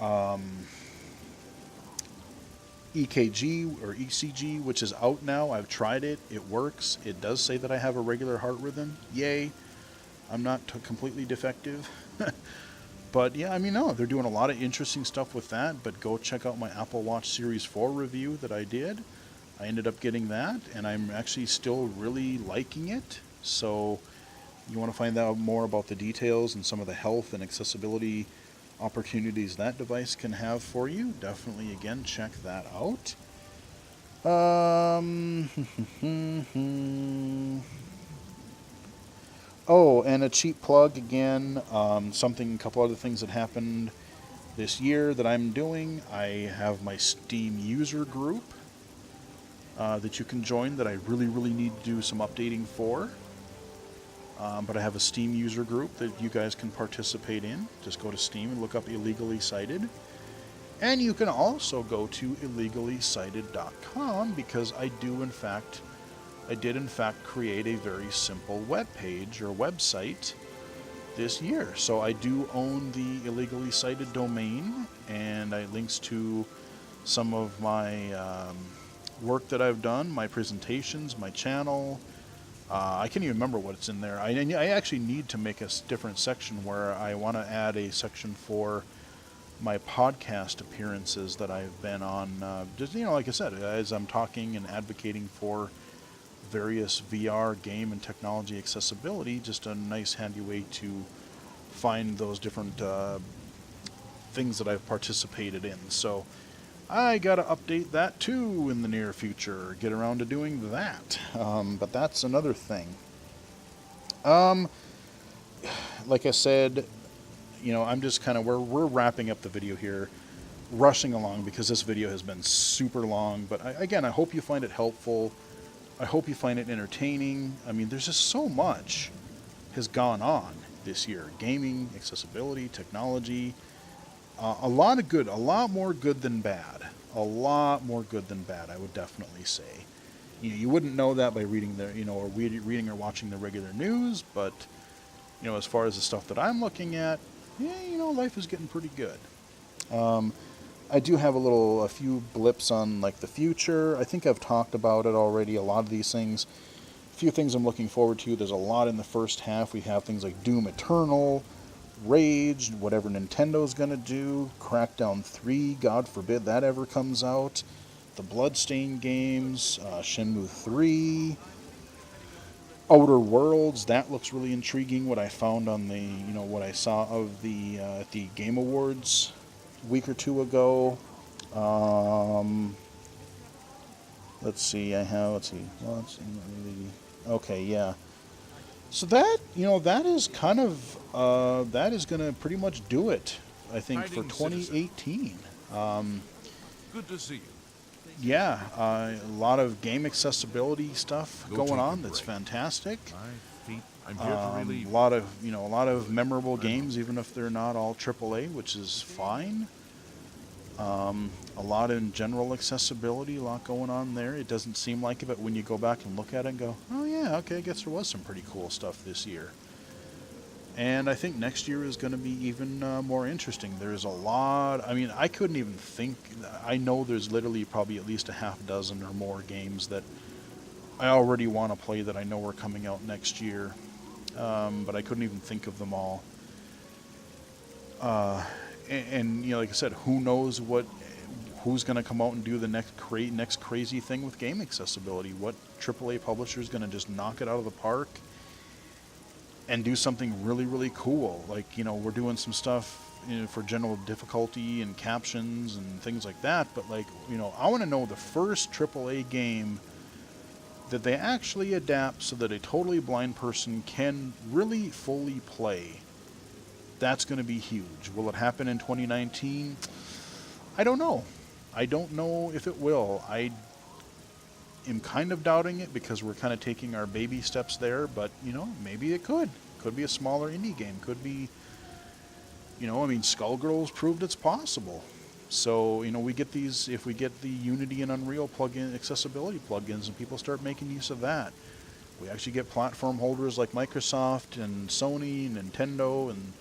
EKG or ECG, which is out now. I've tried it. It works. It does say that I have a regular heart rhythm. Yay. I'm not completely defective. But yeah, no, they're doing a lot of interesting stuff with that. But go check out my Apple Watch Series 4 review that I did. I ended up getting that, and I'm actually still really liking it. So you want to find out more about the details and some of the health and accessibility opportunities that device can have for you, definitely again check that out. Oh, and a cheap plug again, a couple other things that happened this year that I'm doing. I have my Steam user group that you can join that I really need to do some updating for. But I have a Steam user group that you guys can participate in. Just go to Steam and look up Illegally Cited. And you can also go to illegally-cited.com, because I did in fact create a very simple web page or website this year. So I do own the Illegally Cited domain, and I links to some of my work that I've done, my presentations, my channel. I can't even remember what's in there. I actually need to make a different section where I want to add a section for my podcast appearances that I've been on. Just like I said, as I'm talking and advocating for various VR game and technology accessibility, just a nice handy way to find those different things that I've participated in. So I gotta update that too in the near future, get around to doing that. But that's another thing. Like I said, I'm just kind of, we're wrapping up the video here, rushing along because this video has been super long. But I hope you find it helpful. I hope you find it entertaining. There's just so much has gone on. this year. Gaming, accessibility, technology, a lot of good, a lot more good than bad. A lot more good than bad, I would definitely say. You wouldn't know that by reading the, or reading or watching the regular news, but, as far as the stuff that I'm looking at, yeah, life is getting pretty good. I do have a few blips on, like, the future. I think I've talked about it already, a lot of these things. A few things I'm looking forward to. There's a lot in the first half. We have things like Doom Eternal, Rage, whatever Nintendo's going to do, Crackdown 3, God forbid that ever comes out, the Bloodstained games, Shenmue 3, Outer Worlds, that looks really intriguing, what I found on the, what I saw of the, at the Game Awards a week or two ago. Okay, yeah. So that, that is kind of, that is going to pretty much do it, I think, for 2018. Good to see you. Yeah, a lot of game accessibility stuff Go going take a on that's break. fantastic. My feet. I'm here to relieve. A lot of memorable games, even if they're not all AAA, which is fine. A lot in general accessibility, a lot going on there. It doesn't seem like it, but when you go back and look at it and go, oh yeah, okay, I guess there was some pretty cool stuff this year. And I think next year is going to be even more interesting. There's a lot, I couldn't even think, I know there's literally probably at least a half dozen or more games that I already want to play that I know are coming out next year. But I couldn't even think of them all. And like I said, who knows who's going to come out and do the next crazy thing with game accessibility? What AAA publisher is going to just knock it out of the park and do something really, really cool? Like, we're doing some stuff for general difficulty and captions and things like that. But, like, I want to know the first AAA game that they actually adapt so that a totally blind person can really fully play. That's going to be huge. Will it happen in 2019? I don't know. I don't know if it will. I am kind of doubting it because we're kind of taking our baby steps there, but, maybe it could. Could be a smaller indie game. Could be, Skullgirls proved it's possible. So, we get these, if we get the Unity and Unreal plugin, accessibility plugins, and people start making use of that, we actually get platform holders like Microsoft and Sony, Nintendo, and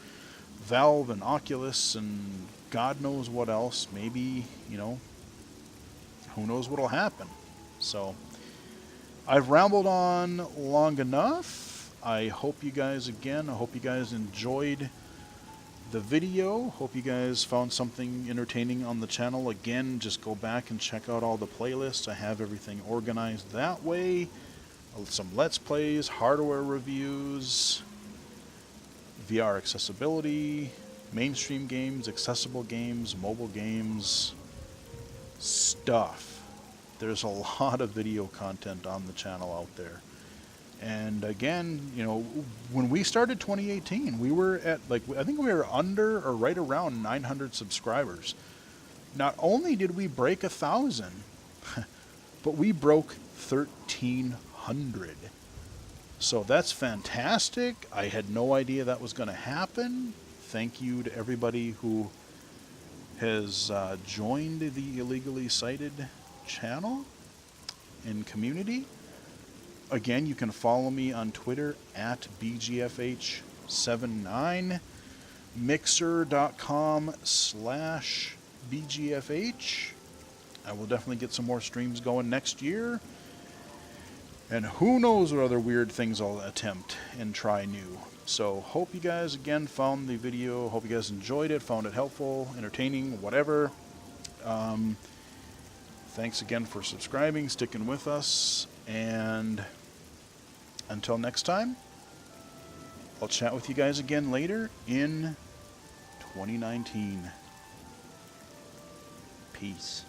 Valve and Oculus and God knows what else. Maybe, who knows what'll happen. So, I've rambled on long enough. I hope you guys enjoyed the video. Hope you guys found something entertaining on the channel. Again, just go back and check out all the playlists. I have everything organized that way. Some Let's Plays, hardware reviews, VR accessibility, mainstream games, accessible games, mobile games, stuff. There's a lot of video content on the channel out there. And again, when we started 2018, we were at, I think we were under or right around 900 subscribers. Not only did we break 1,000, but we broke 1,300. So that's fantastic. I had no idea that was going to happen. Thank you to everybody who has joined the Illegally Cited channel and community. Again, you can follow me on Twitter at BGFH79, mixer.com/BGFH. I will definitely get some more streams going next year. And who knows what other weird things I'll attempt and try new. So, hope you guys, again, found the video. Hope you guys enjoyed it, found it helpful, entertaining, whatever. Thanks again for subscribing, sticking with us. And until next time, I'll chat with you guys again later in 2019. Peace.